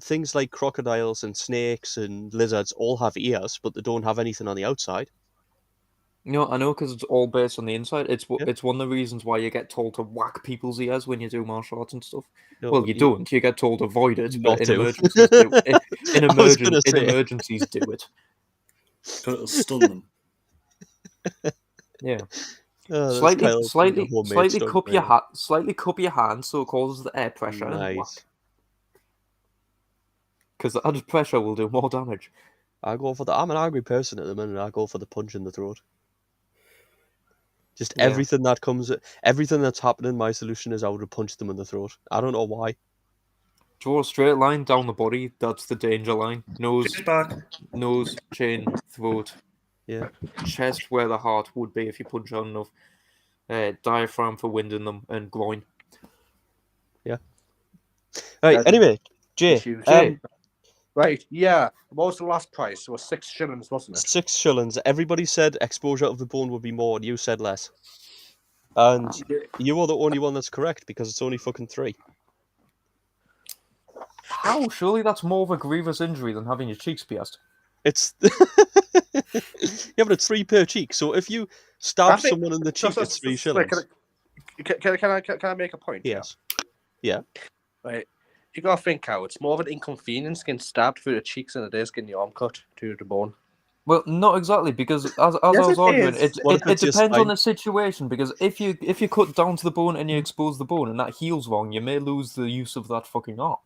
[SPEAKER 2] Things like crocodiles and snakes and lizards all have ears, but they don't have anything on the outside.
[SPEAKER 1] No, I know because it's all based on the inside.
[SPEAKER 2] Yeah.
[SPEAKER 1] It's one of the reasons why you get told to whack people's ears when you do martial arts and stuff.
[SPEAKER 2] No,
[SPEAKER 1] Well, you don't. You get told to avoid it, but
[SPEAKER 2] not
[SPEAKER 1] in
[SPEAKER 2] to.
[SPEAKER 1] emergencies, do
[SPEAKER 2] I was gonna
[SPEAKER 1] in
[SPEAKER 2] say.
[SPEAKER 1] emergencies, do it.
[SPEAKER 5] Because it'll stun them.
[SPEAKER 1] Yeah.
[SPEAKER 2] Oh, that's Kyle doing the homemade stuff.
[SPEAKER 1] Slightly cup your hand so it causes the air pressure and whack.
[SPEAKER 2] Nice.
[SPEAKER 1] Because the added pressure will do more damage.
[SPEAKER 2] I'm an angry person at the minute. I go for the punch in the throat. Just
[SPEAKER 1] Yeah.
[SPEAKER 2] everything that's happening. My solution is I would have punched them in the throat. I don't know why.
[SPEAKER 1] Draw a straight line down the body. That's the danger line.
[SPEAKER 5] Jay's back.
[SPEAKER 1] Nose, chin, throat,
[SPEAKER 2] Yeah.
[SPEAKER 1] chest where the heart would be if you punch hard enough. Diaphragm for winding them, and groin.
[SPEAKER 2] Yeah. Right. Anyway, Jay.
[SPEAKER 1] Jay.
[SPEAKER 3] Right, yeah. What was the last price? It was 6 shillings, wasn't it?
[SPEAKER 2] 6 shillings. Everybody said exposure of the bone would be more, and you said less. And you are the only one that's correct because it's only fucking 3.
[SPEAKER 1] How? Surely that's more of a grievous injury than having your cheeks pierced.
[SPEAKER 2] It's yeah, but it's 3 per cheek. So if you stab someone in the cheek, it's 3 shillings.
[SPEAKER 3] Can I make a point?
[SPEAKER 2] Yes. Yeah.
[SPEAKER 3] Right. You gotta think how it's more of an inconvenience getting stabbed through the cheeks than it is getting your arm cut to the bone.
[SPEAKER 1] Well, not exactly, because as
[SPEAKER 3] Yes,
[SPEAKER 1] I was
[SPEAKER 3] it
[SPEAKER 1] arguing,
[SPEAKER 3] is.
[SPEAKER 1] it
[SPEAKER 2] What if it's your
[SPEAKER 1] depends on
[SPEAKER 2] spine?
[SPEAKER 1] the situation. Because if you cut down to the bone and you expose the bone and that heals wrong, you may lose the use of that fucking arm.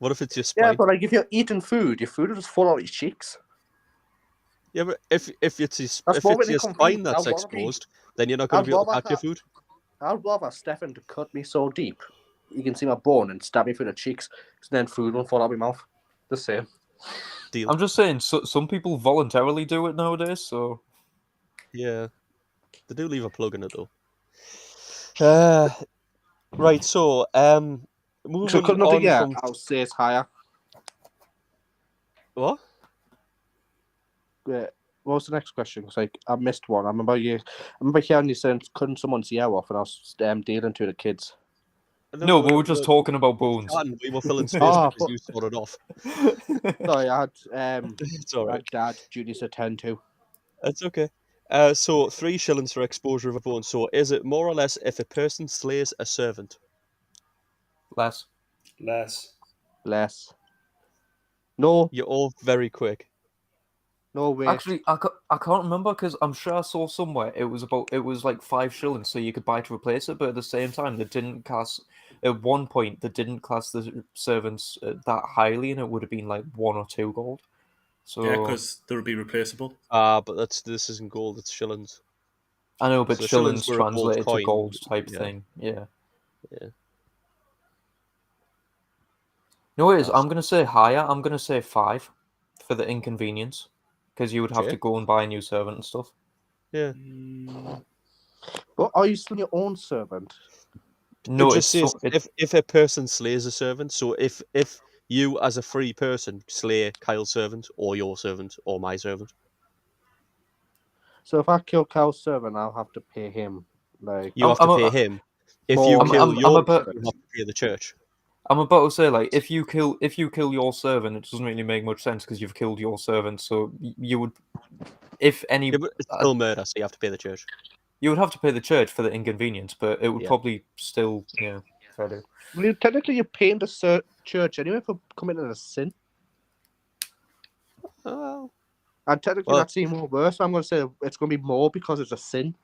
[SPEAKER 2] What if it's your
[SPEAKER 3] Yeah,
[SPEAKER 2] spine?
[SPEAKER 3] but like if you're eating food, your food will just fall out your cheeks.
[SPEAKER 2] Yeah, but if it's
[SPEAKER 3] more of an
[SPEAKER 2] your spine
[SPEAKER 3] inconvenience.
[SPEAKER 2] that's
[SPEAKER 3] I'd rather be-
[SPEAKER 2] exposed, then you're not going to
[SPEAKER 3] I'd
[SPEAKER 2] be able to
[SPEAKER 3] rather
[SPEAKER 2] hack your
[SPEAKER 3] have-
[SPEAKER 2] food.
[SPEAKER 3] I'd rather Stefan to cut me so deep you can see my bone and stab me through the cheeks, so then food won't fall out my mouth. The same.
[SPEAKER 2] Deal.
[SPEAKER 1] I'm just saying, some people voluntarily do it nowadays. So
[SPEAKER 2] Yeah, they do leave a plug in it though. Right. So moving
[SPEAKER 3] So cut another
[SPEAKER 2] on
[SPEAKER 3] year,
[SPEAKER 2] from
[SPEAKER 3] I'll say it's higher.
[SPEAKER 2] what?
[SPEAKER 3] What was the next question? Because like I missed one. I remember hearing you saying cutting someone's ear off, and I was dealing to the kids.
[SPEAKER 1] no, we were just talking about bones.
[SPEAKER 2] We were filling space
[SPEAKER 3] Oh,
[SPEAKER 2] because you sorted off.
[SPEAKER 3] Sorry, I had
[SPEAKER 2] It's all right.
[SPEAKER 3] dad duties to attend to.
[SPEAKER 2] It's okay. So 3 shillings for exposure of a bone. So is it more or less if a person slays a servant?
[SPEAKER 1] Less.
[SPEAKER 5] Less.
[SPEAKER 3] Less. No,
[SPEAKER 2] You're all very quick.
[SPEAKER 3] No way.
[SPEAKER 1] Actually, I can't remember because I'm sure I saw somewhere it was like 5 shillings, so you could buy to replace it. But at the same time, they didn't class at one point they didn't class the servants that highly, and it would have been like 1 or 2 gold. So
[SPEAKER 5] Yeah, because they would be replaceable.
[SPEAKER 2] But this isn't gold; it's shillings.
[SPEAKER 1] I know, but
[SPEAKER 2] So shillings
[SPEAKER 1] shillings
[SPEAKER 2] were a gold
[SPEAKER 1] translated to
[SPEAKER 2] coin.
[SPEAKER 1] gold type
[SPEAKER 2] Yeah,
[SPEAKER 1] thing. Yeah.
[SPEAKER 2] yeah.
[SPEAKER 1] No, it is.
[SPEAKER 2] That's
[SPEAKER 1] I'm gonna say higher. I'm gonna say 5 for the inconvenience because you would have
[SPEAKER 2] Jay.
[SPEAKER 1] to go and buy a new servant and stuff.
[SPEAKER 2] Yeah.
[SPEAKER 3] But are you still your own servant?
[SPEAKER 1] No,
[SPEAKER 2] It just
[SPEAKER 1] it's
[SPEAKER 2] says
[SPEAKER 1] so it.
[SPEAKER 2] if a person slays a servant. So if you as a free person slay Kyle's servant or your servant or my servant,
[SPEAKER 3] So if I kill Kyle's servant, I'll have to pay him like
[SPEAKER 2] you have to pay him. If you
[SPEAKER 3] more.
[SPEAKER 2] kill
[SPEAKER 1] I'm
[SPEAKER 2] your
[SPEAKER 1] about.
[SPEAKER 2] man, you have to pay the church.
[SPEAKER 1] I'm about to say, like, if you kill your servant, it doesn't really make much sense because you've killed your servant. So you would, if any,
[SPEAKER 2] Yeah, but it's still murder, so you have to pay the church.
[SPEAKER 1] you would have to pay the church for the inconvenience, but it would
[SPEAKER 2] Yeah.
[SPEAKER 1] probably still, yeah, fair do.
[SPEAKER 3] Well, technically, you're paying the church anyway for committing a sin.
[SPEAKER 2] Oh.
[SPEAKER 3] And technically,
[SPEAKER 2] Well,
[SPEAKER 3] that's even more worse. So I'm going to say it's going to be more because it's a sin.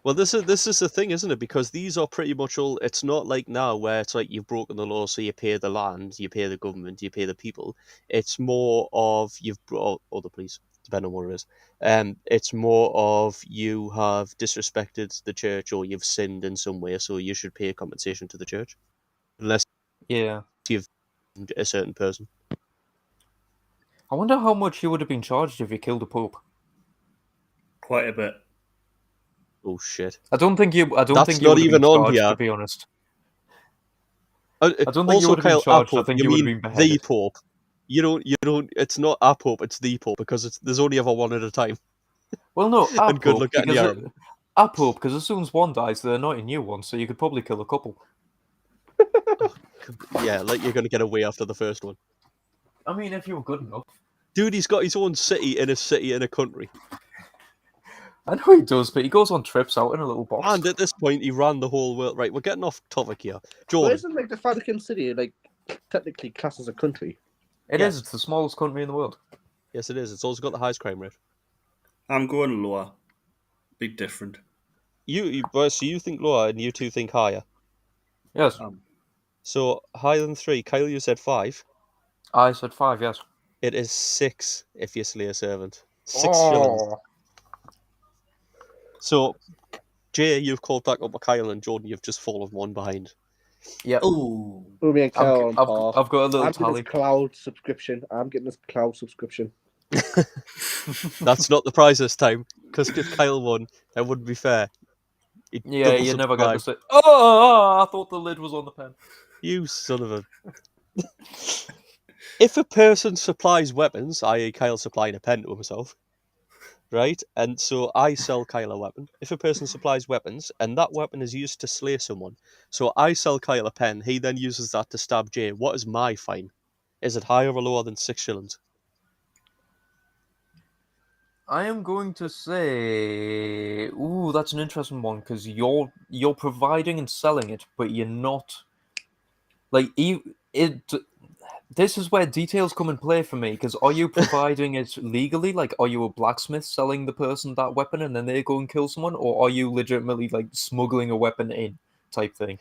[SPEAKER 2] Well, this is the thing, isn't it? Because these are pretty much all. It's not like now where it's like you've broken the law, so you pay the land, you pay the government, you pay the people. It's more of you've brought or the police, depending on what it is. It's more of you have disrespected the church or you've sinned in some way, so you should pay compensation to the church, unless
[SPEAKER 1] Yeah,
[SPEAKER 2] you've harmed a certain person.
[SPEAKER 1] I wonder how much you would have been charged if you killed a pope.
[SPEAKER 5] Quite a bit.
[SPEAKER 2] Oh shit!
[SPEAKER 1] I don't think you
[SPEAKER 2] That's
[SPEAKER 1] would
[SPEAKER 2] not
[SPEAKER 1] have been
[SPEAKER 2] even on
[SPEAKER 1] charged, to
[SPEAKER 2] here.
[SPEAKER 1] be honest. I don't think you
[SPEAKER 2] Also,
[SPEAKER 1] would have been
[SPEAKER 2] Kyle, a
[SPEAKER 1] charged. I
[SPEAKER 2] pope.
[SPEAKER 1] think
[SPEAKER 2] You
[SPEAKER 1] you would have
[SPEAKER 2] mean
[SPEAKER 1] been
[SPEAKER 2] the
[SPEAKER 1] beheaded.
[SPEAKER 2] pope? You don't. It's not a pope. It's the pope because there's only ever one at a time.
[SPEAKER 1] Well, no, a
[SPEAKER 2] And good
[SPEAKER 1] pope
[SPEAKER 2] luck getting
[SPEAKER 1] because
[SPEAKER 2] the arm.
[SPEAKER 1] a pope because as soon as one dies, they're not a new one, so you could probably kill a couple.
[SPEAKER 2] Yeah, like you're gonna get away after the first one.
[SPEAKER 1] I mean, if you were good enough.
[SPEAKER 2] Dude, he's got his own city in a country.
[SPEAKER 1] I know he does, but he goes on trips out in a little box.
[SPEAKER 2] And at this point, he ran the whole world. Right, we're getting off topic here.
[SPEAKER 3] But
[SPEAKER 2] Jordan,
[SPEAKER 3] isn't like the Vatican City like technically classed as a country?
[SPEAKER 1] It
[SPEAKER 2] Yes.
[SPEAKER 1] is. It's the smallest country in the world.
[SPEAKER 2] yes, it is. It's also got the highest crime rate.
[SPEAKER 5] I'm going lower. Big different.
[SPEAKER 2] So you think lower, and you two think higher.
[SPEAKER 1] Yes,
[SPEAKER 2] So higher than 3. Kyle, you said 5.
[SPEAKER 1] I said 5. Yes.
[SPEAKER 2] It is 6 if you slay a servant. 6 shillings.
[SPEAKER 1] Oh,
[SPEAKER 2] So, Jay, you've called back up Kyle, and Jordan, you've just fallen one behind.
[SPEAKER 1] yep.
[SPEAKER 5] Oh,
[SPEAKER 3] Me and Kyle on
[SPEAKER 1] I've
[SPEAKER 3] par.
[SPEAKER 1] got a little
[SPEAKER 3] I'm getting
[SPEAKER 1] tally.
[SPEAKER 3] this cloud subscription. I'm getting this cloud subscription.
[SPEAKER 2] That's not the prize this time, because if Kyle won, that wouldn't be fair. He'd
[SPEAKER 1] Yeah,
[SPEAKER 2] double
[SPEAKER 1] you never get to
[SPEAKER 2] subscribe.
[SPEAKER 1] say. Oh, I thought the lid was on the pen.
[SPEAKER 2] You son of a. If a person supplies weapons, i.e., Kyle supplying a pen to himself, right? And so I sell Kyle a weapon. If a person supplies weapons and that weapon is used to slay someone, so I sell Kyle a pen, he then uses that to stab Jay. What is my fine? Is it higher or lower than 6 shillings?
[SPEAKER 1] I am going to say, ooh, that's an interesting one because you're providing and selling it, but you're not like it. This is where details come in play for me because are you providing it legally? Like, are you a blacksmith selling the person that weapon and then they go and kill someone, or are you legitimately like smuggling a weapon in type thing?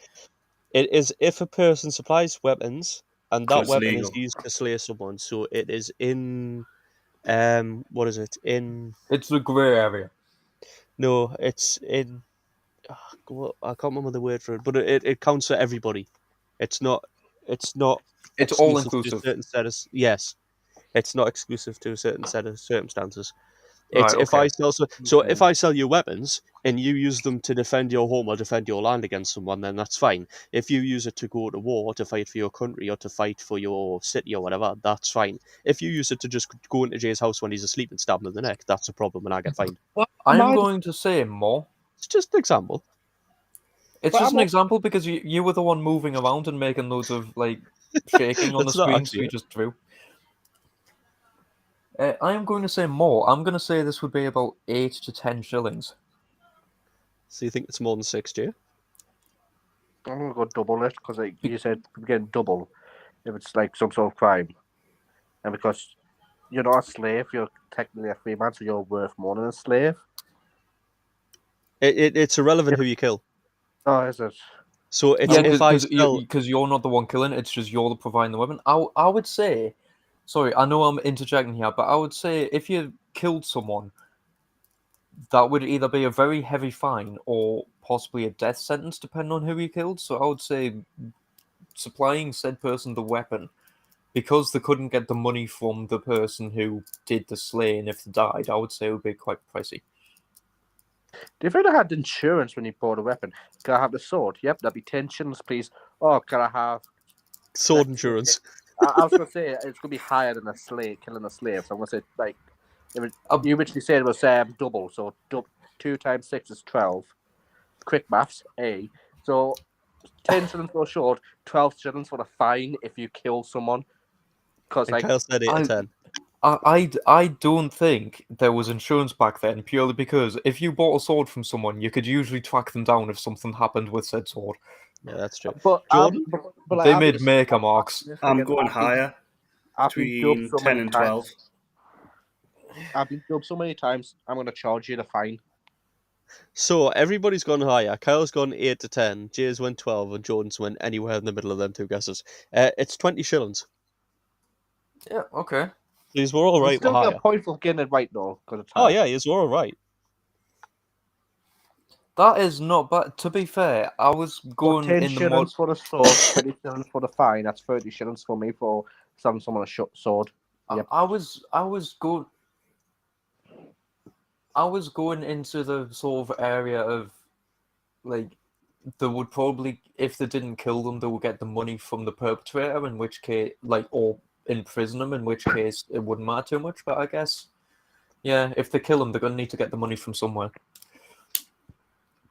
[SPEAKER 2] It is if a person supplies weapons and
[SPEAKER 5] so
[SPEAKER 2] that
[SPEAKER 5] it's
[SPEAKER 2] weapon is
[SPEAKER 5] legal.
[SPEAKER 2] used to slay someone, so it is in what is it?
[SPEAKER 1] It's the grey area.
[SPEAKER 2] No, it's in I can't remember the word for it, but it counts for everybody. It's not
[SPEAKER 1] It's all
[SPEAKER 2] exclusive to a
[SPEAKER 1] inclusive.
[SPEAKER 2] certain set of yes. It's not exclusive to a certain set of circumstances. It's
[SPEAKER 1] Right.
[SPEAKER 2] if I
[SPEAKER 1] Okay.
[SPEAKER 2] sell so if I sell you weapons and you use them to defend your home or defend your land against someone, then that's fine. If you use it to go to war, to fight for your country or to fight for your city or whatever, that's fine. If you use it to just go into Jay's house when he's asleep and stab him in the neck, that's a problem and I get fined.
[SPEAKER 1] I am going to say more.
[SPEAKER 2] It's just an example.
[SPEAKER 1] It's
[SPEAKER 3] But
[SPEAKER 1] just
[SPEAKER 3] I'm
[SPEAKER 1] an
[SPEAKER 3] not-
[SPEAKER 1] example because you were the one moving around and making loads of like shaking on the
[SPEAKER 2] That's not
[SPEAKER 1] screen, so
[SPEAKER 2] actually
[SPEAKER 1] you
[SPEAKER 2] it.
[SPEAKER 1] just drew. I am going to say more. I'm going to say this would be about 8 to 10 shillings.
[SPEAKER 2] So you think it's more than 6, Jay?
[SPEAKER 3] I'm gonna go double it because like you said, we're getting double if it's like some sort of crime, and because you're not a slave. You're technically a free man, so you're worth more than a slave.
[SPEAKER 2] It's irrelevant who you kill.
[SPEAKER 3] Oh, is it?
[SPEAKER 2] So it's
[SPEAKER 1] Yeah,
[SPEAKER 2] if I sell.
[SPEAKER 1] because you're not the one killing. It's just you're the providing the weapon. I would say, sorry, I know I'm interjecting here, but I would say if you killed someone, that would either be a very heavy fine or possibly a death sentence, depending on who you killed. So I would say supplying said person the weapon, because they couldn't get the money from the person who did the slaying if they died, I would say it would be quite pricey.
[SPEAKER 3] Do you think I had insurance when you bought a weapon? Can I have the sword? Yep, that'd be 10 shillings, please. Oh, can I have
[SPEAKER 2] Sword
[SPEAKER 3] let's say-
[SPEAKER 2] insurance.
[SPEAKER 3] I was gonna say it's gonna be higher than a slave killing a slave. So I'm gonna say like you originally said it was double, so 2 times 6 is 12. Quick maths, A. So 10 shillings for a short, 12 shillings for the fine if you kill someone. Because
[SPEAKER 2] And
[SPEAKER 3] like
[SPEAKER 2] Kyle said 8 to 10.
[SPEAKER 1] I don't think there was insurance back then, purely because if you bought a sword from someone, you could usually track them down if something happened with said sword.
[SPEAKER 2] Yeah, that's true.
[SPEAKER 3] but
[SPEAKER 2] Jordan?
[SPEAKER 3] like,
[SPEAKER 1] They
[SPEAKER 3] I've
[SPEAKER 1] made
[SPEAKER 3] been-
[SPEAKER 1] maker marks.
[SPEAKER 5] I'm going higher,
[SPEAKER 3] I've been dubbed
[SPEAKER 5] between
[SPEAKER 3] so
[SPEAKER 5] 10
[SPEAKER 3] many
[SPEAKER 5] and
[SPEAKER 3] times.
[SPEAKER 5] 12.
[SPEAKER 3] I've been dubbed so many times. I'm gonna charge you the fine.
[SPEAKER 2] So everybody's gone higher. Kyle's gone 8 to 10. Jay's went 12, and Jordan's went anywhere in the middle of them two guesses. It's 20 shillings.
[SPEAKER 1] Yeah, okay.
[SPEAKER 2] These were all
[SPEAKER 3] You
[SPEAKER 2] right.
[SPEAKER 3] still
[SPEAKER 2] We're
[SPEAKER 3] get
[SPEAKER 2] higher.
[SPEAKER 3] a point for getting it right though.
[SPEAKER 2] Oh yeah, these were all right.
[SPEAKER 1] That is not bad. To be fair, I was
[SPEAKER 3] So
[SPEAKER 1] going
[SPEAKER 3] 10
[SPEAKER 1] in the mod.
[SPEAKER 3] shillings for the sword, 20 shillings for the fine. That's 30 shillings for me for selling someone a sword. Yep.
[SPEAKER 1] I was going into the sort of area of like they would probably, if they didn't kill them, they would get the money from the perpetrator, in which case, like, or imprison them, in which case it wouldn't matter too much. But I guess, yeah, if they kill them, they're gonna need to get the money from somewhere.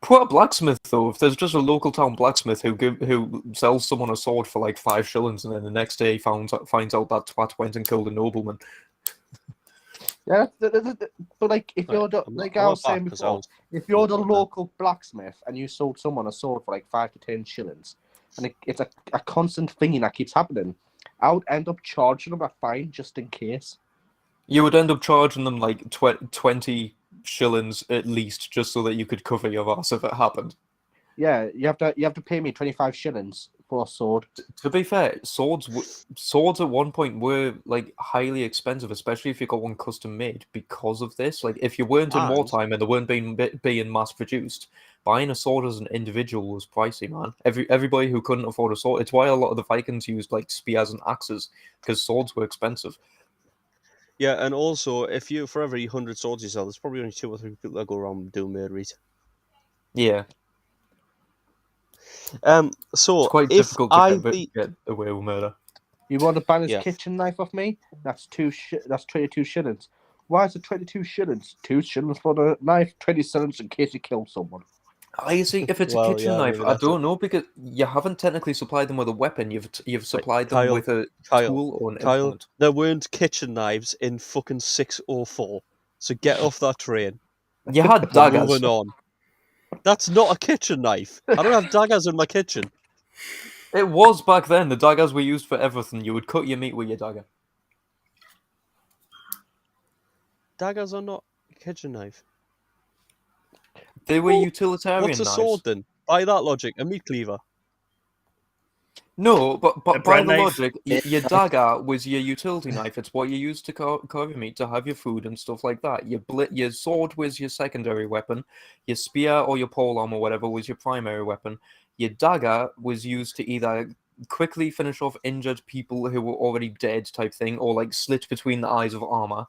[SPEAKER 1] Poor blacksmith though. If there's just a local town blacksmith who sells someone a sword for like 5 shillings, and then the next day finds out that twat went and killed a nobleman.
[SPEAKER 3] Yeah, but like if you're the,
[SPEAKER 2] I'm
[SPEAKER 3] like
[SPEAKER 2] not
[SPEAKER 3] I was
[SPEAKER 2] back
[SPEAKER 3] saying
[SPEAKER 2] 'cause I
[SPEAKER 3] before,
[SPEAKER 2] was-
[SPEAKER 3] if you're the local blacksmith and you sold someone a sword for like 5 to 10 shillings, and it's a constant thing that keeps happening, I would end up charging them a fine just in case.
[SPEAKER 1] You would end up charging them like 20 shillings at least, just so that you could cover your ass if it happened.
[SPEAKER 3] Yeah, you have to pay me 25 shillings for a sword.
[SPEAKER 1] To be fair, swords at one point were like highly expensive, especially if you got one custom made because of this. Like if you weren't in
[SPEAKER 2] And-
[SPEAKER 1] wartime and they weren't being mass produced, buying a sword as an individual was pricey, man. Everybody who couldn't afford a sword. It's why a lot of the Vikings used like spears and axes, because swords were expensive.
[SPEAKER 2] Yeah, and also if you for every 100 swords you sell, there's probably only 2 or 3 people that go around doing murderies.
[SPEAKER 1] Yeah,
[SPEAKER 2] So
[SPEAKER 1] it's quite
[SPEAKER 2] if
[SPEAKER 1] difficult
[SPEAKER 2] I
[SPEAKER 1] to get away with murder.
[SPEAKER 3] You want to ban his
[SPEAKER 2] Yeah.
[SPEAKER 3] kitchen knife off me? That's 22 shillings. Why is it 22 shillings? 2 shillings for the knife, 20 shillings in case you kill someone.
[SPEAKER 1] You see, if it's
[SPEAKER 2] Well,
[SPEAKER 1] a kitchen
[SPEAKER 2] yeah,
[SPEAKER 1] knife,
[SPEAKER 2] maybe
[SPEAKER 1] I
[SPEAKER 2] that's
[SPEAKER 1] don't know, because you haven't technically supplied them with a weapon. You've supplied them
[SPEAKER 2] Kyle,
[SPEAKER 1] with a
[SPEAKER 2] Kyle,
[SPEAKER 1] tool or an
[SPEAKER 2] Kyle,
[SPEAKER 1] implement.
[SPEAKER 2] there weren't kitchen knives in fucking 604. So get off that train.
[SPEAKER 1] You had
[SPEAKER 2] We're
[SPEAKER 1] daggers.
[SPEAKER 2] moving on. That's not a kitchen knife. I don't have daggers in my kitchen.
[SPEAKER 1] It was back then. The daggers were used for everything. You would cut your meat with your dagger.
[SPEAKER 2] Daggers are not a kitchen knife.
[SPEAKER 1] They were
[SPEAKER 2] Well,
[SPEAKER 1] utilitarian
[SPEAKER 2] What's a
[SPEAKER 1] knives.
[SPEAKER 2] sword then? By that logic, a meat cleaver.
[SPEAKER 1] No, but
[SPEAKER 5] A
[SPEAKER 1] by
[SPEAKER 5] bread
[SPEAKER 1] the
[SPEAKER 5] knife?
[SPEAKER 1] logic, your dagger was your utility knife. It's what you used to carve your meat, to have your food and stuff like that. Your sword was your secondary weapon. Your spear or your polearm or whatever was your primary weapon. Your dagger was used to either quickly finish off injured people who were already dead type thing, or like slit between the eyes of armor.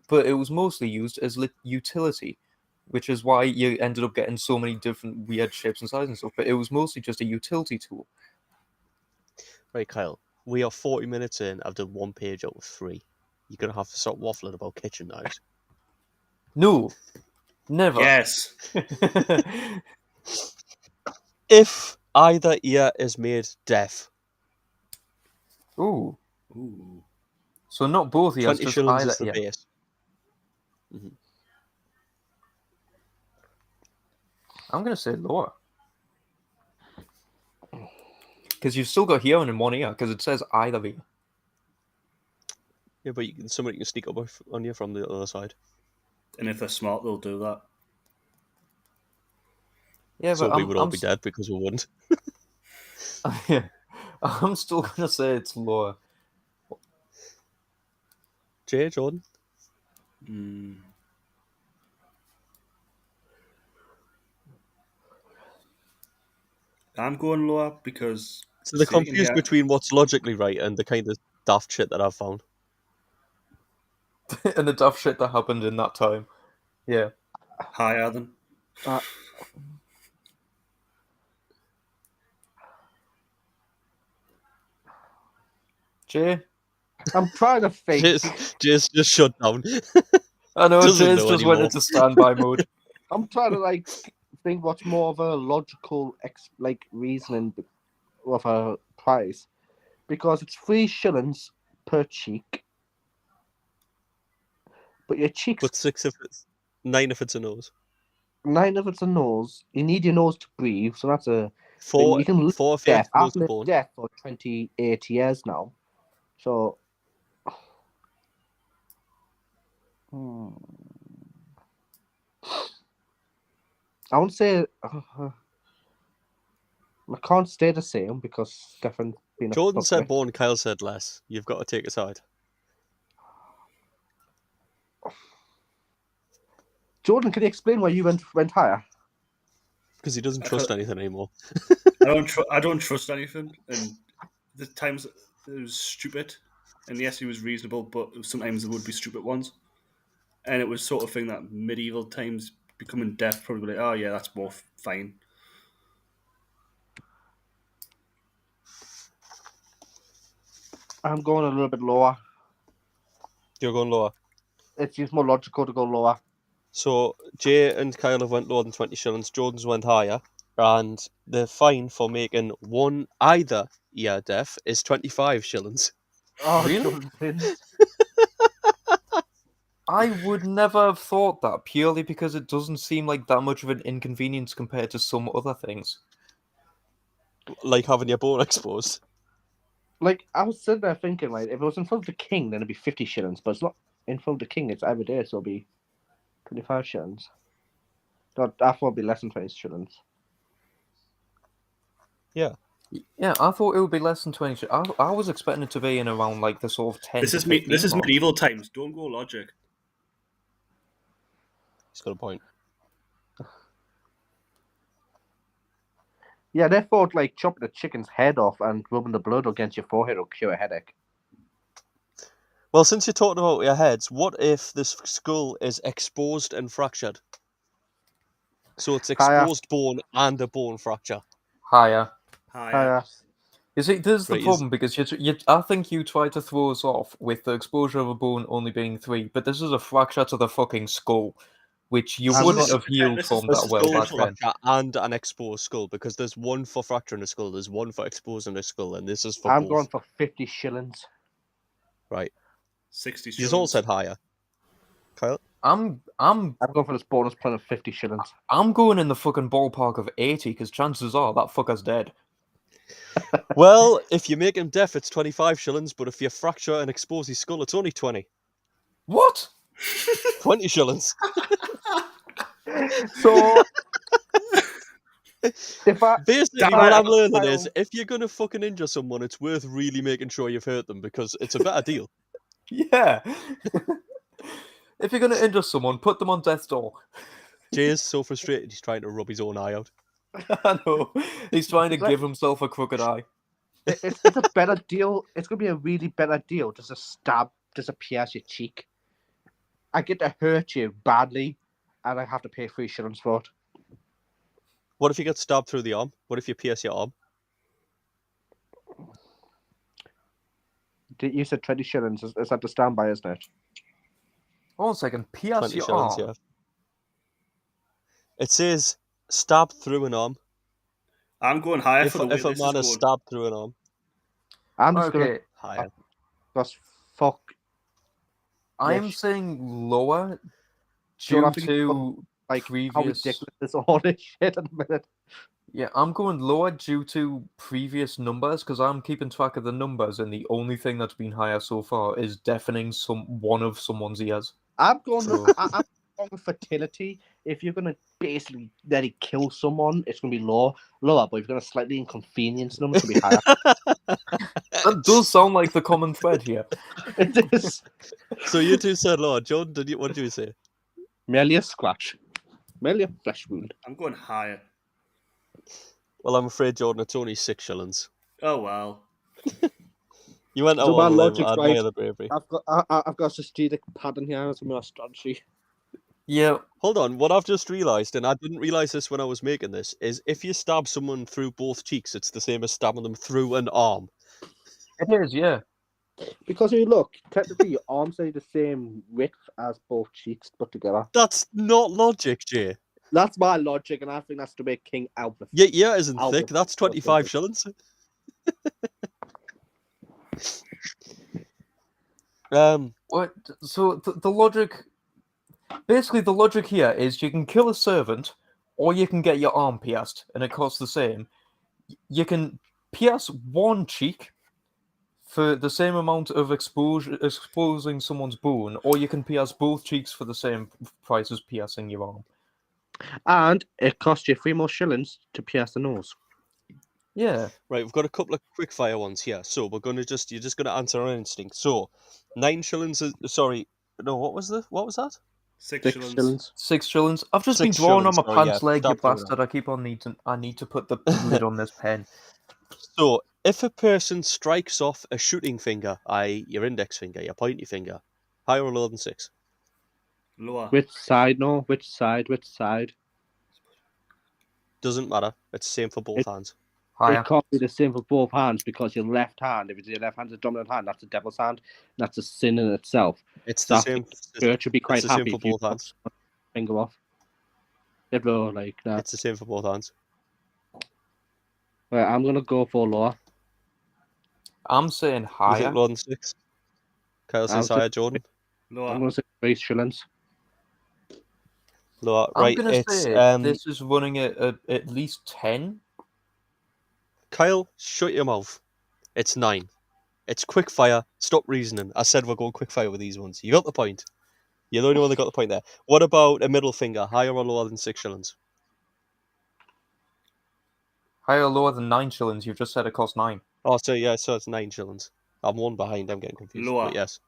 [SPEAKER 1] But it was mostly used as utility, which is why you ended up getting so many different weird shapes and sizes and stuff. But it was mostly just a utility tool.
[SPEAKER 2] Right, Kyle. We are 40 minutes in. I've done 1 page out of 3. You're going to have to stop waffling about kitchen knives.
[SPEAKER 1] No, never.
[SPEAKER 5] Yes.
[SPEAKER 2] If either ear is made deaf,
[SPEAKER 1] Ooh.
[SPEAKER 5] Ooh.
[SPEAKER 1] So not both ears,
[SPEAKER 2] 20
[SPEAKER 1] just
[SPEAKER 2] shillings
[SPEAKER 1] either
[SPEAKER 2] is the
[SPEAKER 1] ear.
[SPEAKER 2] base.
[SPEAKER 1] I'm gonna say lower. Because you've still got hearing in one ear, because it says either ear.
[SPEAKER 2] Yeah, but somebody can sneak up on you from the other side.
[SPEAKER 5] And if they're smart, they'll do that.
[SPEAKER 1] Yeah,
[SPEAKER 2] So
[SPEAKER 1] but
[SPEAKER 2] we would all be dead because we wouldn't.
[SPEAKER 1] Yeah, I'm still gonna say it's lower.
[SPEAKER 2] Jay, Jordan?
[SPEAKER 5] I'm going lower because
[SPEAKER 2] So they're
[SPEAKER 5] see, in
[SPEAKER 2] confused
[SPEAKER 5] here,
[SPEAKER 2] between what's logically right and the kind of daft shit that I've found.
[SPEAKER 1] And the tough shit that happened in that time. Yeah.
[SPEAKER 5] higher than.
[SPEAKER 1] Jay?
[SPEAKER 3] I'm trying to think.
[SPEAKER 2] Jay's just shut down.
[SPEAKER 1] I know,
[SPEAKER 2] Doesn't
[SPEAKER 1] Jay's
[SPEAKER 2] know
[SPEAKER 1] just went
[SPEAKER 2] anymore.
[SPEAKER 1] into standby mode.
[SPEAKER 3] I'm trying to like think what's more of a logical reasoning of a price, because it's 3 shillings per cheek, but your cheeks
[SPEAKER 2] But 6 if it's 9 if it's a nose.
[SPEAKER 3] 9 if it's a nose. You need your nose to breathe, so that's a. Then
[SPEAKER 2] 4
[SPEAKER 3] you can live
[SPEAKER 2] 4 if you're
[SPEAKER 3] death. I've
[SPEAKER 2] exposed to
[SPEAKER 3] lived
[SPEAKER 2] bone.
[SPEAKER 3] death for 28 years now, so. I won't say. I can't stay the same because Stefan being a
[SPEAKER 2] Jordan said
[SPEAKER 3] fuckwit.
[SPEAKER 2] bone, Kyle said less. You've got to take a side.
[SPEAKER 3] Jordan, can you explain why you went higher?
[SPEAKER 2] Because he doesn't trust anything anymore.
[SPEAKER 5] I don't trust anything, and the times it was stupid, and yes, he was reasonable, but sometimes there would be stupid ones, and it was sort of thing that medieval times becoming deaf probably like, oh yeah, that's more fine.
[SPEAKER 3] I'm going a little bit lower.
[SPEAKER 2] You're going lower.
[SPEAKER 3] It seems more logical to go lower.
[SPEAKER 2] So Jay and Kyle have went lower than 20 shillings. Jordan's went higher. And the fine for making one either ear deaf is 25 shillings.
[SPEAKER 3] Oh,
[SPEAKER 1] Really?
[SPEAKER 3] Jordan wins.
[SPEAKER 1] I would never have thought that, purely because it doesn't seem like that much of an inconvenience compared to some other things.
[SPEAKER 2] Like having your bone exposed.
[SPEAKER 3] Like, I was sitting there thinking, like, if it was in front of the king, then it'd be 50 shillings, but it's not in front of the king, it's every day, so it'll be 25 shillings. No, I thought it'd be less than 20 shillings.
[SPEAKER 2] Yeah.
[SPEAKER 1] Yeah, I thought it would be less than 20. I was expecting it to be in around like the sort of 10
[SPEAKER 5] This
[SPEAKER 1] to
[SPEAKER 5] is
[SPEAKER 1] 15
[SPEAKER 5] this is
[SPEAKER 1] mark.
[SPEAKER 5] medieval times. Don't go logic.
[SPEAKER 2] He's got a point.
[SPEAKER 3] Yeah, they thought, like, chopping the chicken's head off and rubbing the blood against your forehead will cure a headache.
[SPEAKER 2] Well, since you're talking about your heads, what if the skull is exposed and fractured? So it's
[SPEAKER 3] Higher.
[SPEAKER 2] exposed bone and a bone fracture.
[SPEAKER 1] Higher.
[SPEAKER 3] Higher.
[SPEAKER 1] You see, this is the
[SPEAKER 2] Right,
[SPEAKER 1] problem, because I think you tried to throw us off with the exposure of a bone only being 3, but this is a fracture to the fucking skull, which you
[SPEAKER 3] I'm
[SPEAKER 1] wouldn't
[SPEAKER 3] not-
[SPEAKER 1] have healed
[SPEAKER 5] this
[SPEAKER 1] from
[SPEAKER 5] is
[SPEAKER 2] A
[SPEAKER 1] that well
[SPEAKER 2] skull
[SPEAKER 1] back then.
[SPEAKER 2] fracture and an exposed skull, because there's one for fracturing a skull, there's one for exposing a skull, and this is for
[SPEAKER 3] I'm
[SPEAKER 2] both.
[SPEAKER 3] going for 50 shillings.
[SPEAKER 2] Right.
[SPEAKER 5] 60
[SPEAKER 2] He's
[SPEAKER 5] shillings.
[SPEAKER 2] all said higher. Kyle?
[SPEAKER 1] I'm
[SPEAKER 3] I'm going for this bonus plan of 50 shillings.
[SPEAKER 1] I'm going in the fucking ballpark of 80, because chances are that fucker's dead.
[SPEAKER 2] Well, if you make him deaf, it's 25 shillings, but if you fracture and expose his skull, it's only 20.
[SPEAKER 1] What?
[SPEAKER 2] 20 shillings.
[SPEAKER 3] So, if I...
[SPEAKER 2] Basically,
[SPEAKER 5] Damn
[SPEAKER 2] what
[SPEAKER 5] it.
[SPEAKER 2] I'm learning is,
[SPEAKER 3] Kyle-
[SPEAKER 2] if you're going to fucking injure someone, it's worth really making sure you've hurt them, because it's a better deal.
[SPEAKER 1] Yeah. If you're going to injure someone, put them on death's door.
[SPEAKER 2] Jay's so frustrated, he's trying to rub his own eye out.
[SPEAKER 1] I know. He's trying to
[SPEAKER 3] It's like-
[SPEAKER 1] give himself a crooked eye.
[SPEAKER 3] It's a better deal. It's going to be a really better deal. Just a stab, just a pierce your cheek. I get to hurt you badly, and I have to pay 3 shillings for it.
[SPEAKER 2] What if you get stabbed through the arm? What if you pierce your arm?
[SPEAKER 3] You said 20 shillings. Is that the standby, isn't it?
[SPEAKER 1] Hold on a second. Pierce
[SPEAKER 2] 20
[SPEAKER 1] your
[SPEAKER 2] shillings,
[SPEAKER 1] arm.
[SPEAKER 2] yeah. It says stabbed through an arm.
[SPEAKER 5] I'm going higher
[SPEAKER 2] If
[SPEAKER 5] for the way
[SPEAKER 2] a
[SPEAKER 5] this
[SPEAKER 2] man
[SPEAKER 5] is
[SPEAKER 2] is
[SPEAKER 5] going.
[SPEAKER 2] stabbed through an arm,
[SPEAKER 3] I'm just going to...
[SPEAKER 1] Okay,
[SPEAKER 2] higher.
[SPEAKER 3] Just fuck.
[SPEAKER 1] I'm
[SPEAKER 3] Yes.
[SPEAKER 1] saying lower
[SPEAKER 3] Sure,
[SPEAKER 1] due
[SPEAKER 3] I think
[SPEAKER 1] to
[SPEAKER 3] like how
[SPEAKER 1] previous.
[SPEAKER 3] ridiculous this all this shit at the minute.
[SPEAKER 1] Yeah, I'm going lower due to previous numbers because I'm keeping track of the numbers, and the only thing that's been higher so far is deafening one of someone's ears.
[SPEAKER 3] I'm going.
[SPEAKER 1] So
[SPEAKER 3] I'm going with fertility. If you're gonna basically nearly kill someone, it's gonna be lower. But if you're gonna slightly inconvenience them, it's gonna be higher.
[SPEAKER 1] that does sound like the common thread here.
[SPEAKER 3] It is
[SPEAKER 2] So you two said lower. Jordan, what did you say?
[SPEAKER 3] merely a scratch, merely a flesh wound.
[SPEAKER 5] I'm going higher.
[SPEAKER 2] Well, I'm afraid, Jordan, it's only 6 shillings.
[SPEAKER 5] Oh well.
[SPEAKER 2] You went out
[SPEAKER 3] So my
[SPEAKER 2] on a limb.
[SPEAKER 3] logic's
[SPEAKER 2] I
[SPEAKER 3] right.
[SPEAKER 2] admire the bravery.
[SPEAKER 3] I've got a strategic pattern here. It's my strategy.
[SPEAKER 1] Yeah,
[SPEAKER 2] Hold on, what I've just realised, and I didn't realise this when I was making this, is if you stab someone through both cheeks, it's the same as stabbing them through an arm.
[SPEAKER 1] it is. Yeah.
[SPEAKER 3] Because you look, technically your arms are the same width as both cheeks put together.
[SPEAKER 2] That's not logic, Jay.
[SPEAKER 3] That's my logic, and I think that's the way King Albert.
[SPEAKER 2] Your ear isn't
[SPEAKER 3] Albert
[SPEAKER 2] thick. That's 25 shillings.
[SPEAKER 1] What? So the logic, basically, the logic here is you can kill a servant, or you can get your arm pierced, and it costs the same. You can pierce one cheek for the same amount of exposing someone's bone, or you can pierce both cheeks for the same price as piercing your arm.
[SPEAKER 3] And it costs you 3 more shillings to pierce the nose.
[SPEAKER 1] Yeah.
[SPEAKER 2] Right, we've got a couple of quick fire ones here. So you're just gonna answer on instinct. So 9 shillings is what was that?
[SPEAKER 5] 6
[SPEAKER 3] 6
[SPEAKER 5] shillings.
[SPEAKER 3] shillings.
[SPEAKER 1] 6 shillings. I've just been
[SPEAKER 2] 6
[SPEAKER 1] drawing on
[SPEAKER 2] shillings,
[SPEAKER 1] my
[SPEAKER 2] sorry,
[SPEAKER 1] pants
[SPEAKER 2] yeah,
[SPEAKER 1] leg, you
[SPEAKER 2] stab through it.
[SPEAKER 1] bastard. I need to put the lid on this pen.
[SPEAKER 2] So if a person strikes off a shooting finger, i.e. your index finger, your pointy finger, higher or lower than 6?
[SPEAKER 5] Lower.
[SPEAKER 3] Which side? No, which side?
[SPEAKER 2] Doesn't matter. It's the same for both hands.
[SPEAKER 1] Higher.
[SPEAKER 3] It can't be the same for both hands because your left hand, if it's your left hand's a dominant hand, that's a devil's hand. That's a sin in itself.
[SPEAKER 2] It's
[SPEAKER 3] So
[SPEAKER 2] the
[SPEAKER 3] I
[SPEAKER 2] same.
[SPEAKER 3] think the church would be quite
[SPEAKER 2] It's the same
[SPEAKER 3] happy
[SPEAKER 2] for
[SPEAKER 3] if you
[SPEAKER 2] both
[SPEAKER 3] cut
[SPEAKER 2] hands.
[SPEAKER 3] someone's finger off. They'd go like that.
[SPEAKER 2] It's the same for both hands.
[SPEAKER 3] Right, I'm gonna go for lower.
[SPEAKER 1] I'm saying
[SPEAKER 2] You
[SPEAKER 1] higher.
[SPEAKER 2] think lower than 6? Kyle says higher. Jordan.
[SPEAKER 5] Lower.
[SPEAKER 3] I'm gonna say 3 shillings.
[SPEAKER 2] Lower.
[SPEAKER 1] I'm
[SPEAKER 2] Right.
[SPEAKER 1] gonna
[SPEAKER 2] It's
[SPEAKER 1] say this is running at least 10.
[SPEAKER 2] Kyle, shut your mouth. It's 9. It's quick fire. Stop reasoning. I said we're going quick fire with these ones. You got the point. You're the only one that got the point there. What about a middle finger? Higher or lower than 6 shillings?
[SPEAKER 1] Higher or lower than 9 shillings? You've just said it costs 9.
[SPEAKER 2] Oh, so it's 9 shillings. I'm one behind. I'm getting confused.
[SPEAKER 5] Lower.
[SPEAKER 2] But yes.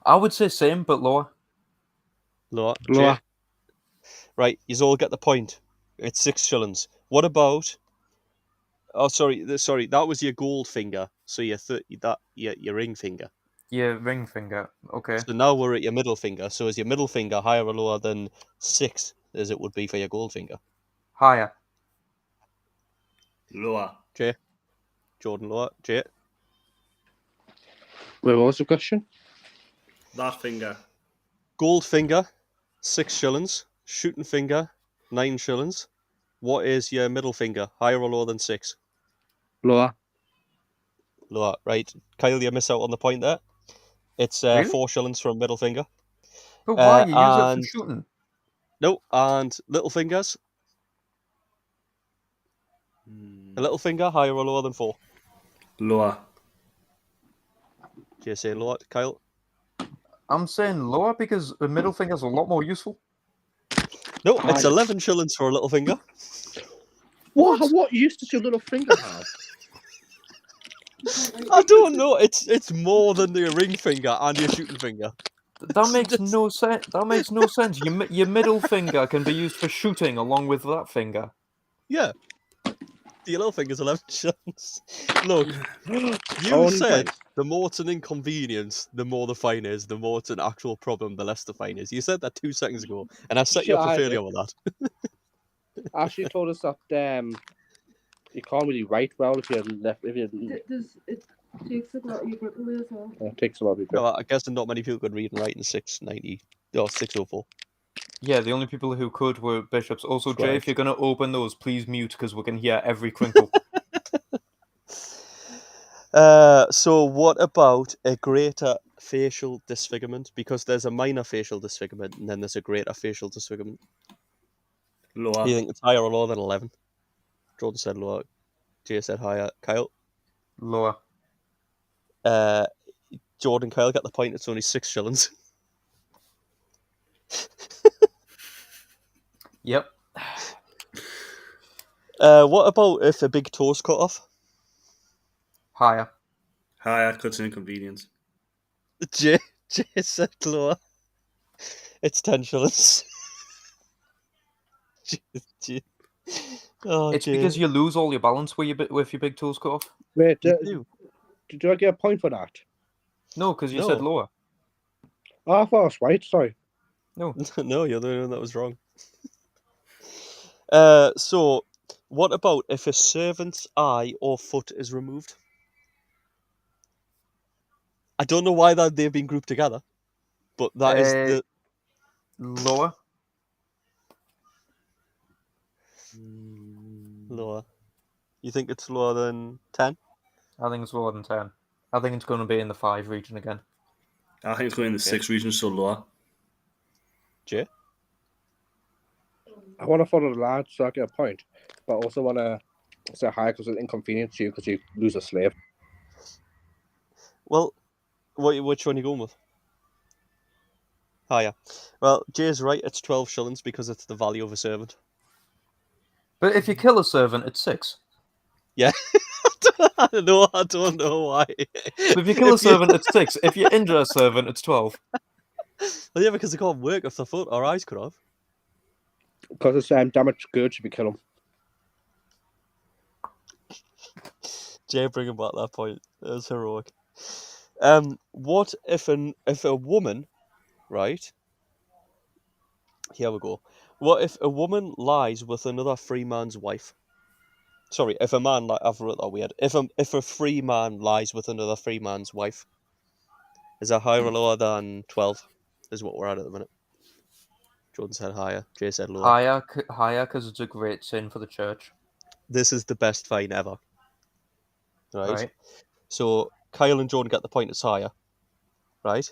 [SPEAKER 1] I would say same, but lower.
[SPEAKER 2] Lower.
[SPEAKER 3] Lower.
[SPEAKER 2] Jay? Right, you all get the point. It's 6 shillings. What about? Oh, sorry. That was your gold finger. So your ring finger.
[SPEAKER 1] Your ring finger. Okay.
[SPEAKER 2] So now we're at your middle finger. So is your middle finger higher or lower than 6 as it would be for your gold finger?
[SPEAKER 1] Higher.
[SPEAKER 5] Lower.
[SPEAKER 2] Jay? Jordan, lower. Jay?
[SPEAKER 3] Wait, what was the question?
[SPEAKER 5] That finger.
[SPEAKER 2] Gold finger, 6 shillings. Shooting finger, 9 shillings. What is your middle finger? Higher or lower than 6?
[SPEAKER 3] Lower.
[SPEAKER 2] Lower. Right. Kyle, you miss out on the point there. It's
[SPEAKER 1] Really?
[SPEAKER 2] 4 shillings for a middle finger.
[SPEAKER 1] But why? You use it
[SPEAKER 2] and-
[SPEAKER 1] for shooting.
[SPEAKER 2] No, and little fingers. A little finger, higher or lower than 4?
[SPEAKER 5] Lower.
[SPEAKER 2] Do you say lower, Kyle?
[SPEAKER 1] I'm saying lower because the middle finger's a lot more useful.
[SPEAKER 2] No, it's 11 shillings for a little finger.
[SPEAKER 3] What use does your little finger have?
[SPEAKER 2] I don't know. It's more than your ring finger and your shooting finger.
[SPEAKER 1] That makes no sense. That makes no sense. Your middle finger can be used for shooting along with that finger.
[SPEAKER 2] Yeah. Your little finger's 11 shillings. Look, you
[SPEAKER 3] Only
[SPEAKER 2] said
[SPEAKER 3] place.
[SPEAKER 2] the more it's an inconvenience, the more the fine is. The more it's an actual problem, the less the fine is. You said that 2 seconds ago, and I set you
[SPEAKER 3] Sure,
[SPEAKER 2] up
[SPEAKER 3] I
[SPEAKER 2] for
[SPEAKER 3] did.
[SPEAKER 2] failure with that.
[SPEAKER 3] Ashley told us that you can't really write well if you're left.
[SPEAKER 6] It takes a lot of your grip away as well.
[SPEAKER 3] It takes a lot of your grip.
[SPEAKER 2] No, I guess not many people could read and write in 690 or 604.
[SPEAKER 1] Yeah, the only people who could were bishops. Also, Jay,
[SPEAKER 2] Scribes.
[SPEAKER 1] if you're going to open those, please mute because we can hear every crinkle.
[SPEAKER 2] So what about a greater facial disfigurement, because there's a minor facial disfigurement and then there's a greater facial disfigurement.
[SPEAKER 5] Lower.
[SPEAKER 2] You think it's higher or lower than 11? Jordan said lower. Jay said higher. Kyle?
[SPEAKER 1] Lower.
[SPEAKER 2] Jordan, Kyle get the point. It's only 6 shillings.
[SPEAKER 1] Yep.
[SPEAKER 2] What about if a big toe's cut off?
[SPEAKER 1] Higher.
[SPEAKER 5] Higher, cuts an inconvenience.
[SPEAKER 2] Jay said lower. It's 10 shillings. Jay. Oh,
[SPEAKER 1] It's
[SPEAKER 2] Jay.
[SPEAKER 1] because you lose all your balance with your big toes cut off.
[SPEAKER 3] Wait,
[SPEAKER 2] You do.
[SPEAKER 3] do I get a point for that?
[SPEAKER 1] No, because you
[SPEAKER 2] No.
[SPEAKER 1] said lower.
[SPEAKER 3] Oh, I thought I was right. Sorry.
[SPEAKER 1] No.
[SPEAKER 2] No, you're the only one that was wrong. So, what about if a servant's eye or foot is removed? I don't know why they've been grouped together, but that is the
[SPEAKER 1] Lower.
[SPEAKER 2] lower. You think it's lower than 10?
[SPEAKER 1] I think it's lower than 10. I think it's going to be in the 5 region again.
[SPEAKER 5] I think it's going in the 6 region, so lower.
[SPEAKER 2] Jay?
[SPEAKER 3] I want to follow the lads so I get a point, but I also want to say high because it's inconvenient to you because you lose a slave.
[SPEAKER 2] Well, which one are you going with? Higher. Well, Jay's right, it's 12 shillings because it's the value of a servant.
[SPEAKER 1] But if you kill a servant, it's 6.
[SPEAKER 2] Yeah. I don't know why.
[SPEAKER 1] So if you kill a servant, it's 6. If you injure a servant, it's 12.
[SPEAKER 2] Well, yeah, because they can't work if their foot or eyes cut off.
[SPEAKER 3] Because it's damaged goods if you kill them.
[SPEAKER 2] Jay bringing back that point. It was heroic. What if a woman, right? Here we go. What if a woman lies with another free man's wife? Sorry, if a man I've wrote that weird. If a free man lies with another free man's wife, is that higher or lower than 12? Is what we're at the minute. Jordan said higher. Jay said lower.
[SPEAKER 1] Higher, because it's a great sin for the church.
[SPEAKER 2] This is the best fine ever. Right?
[SPEAKER 1] Right.
[SPEAKER 2] So Kyle and Jordan get the point. It's higher. Right?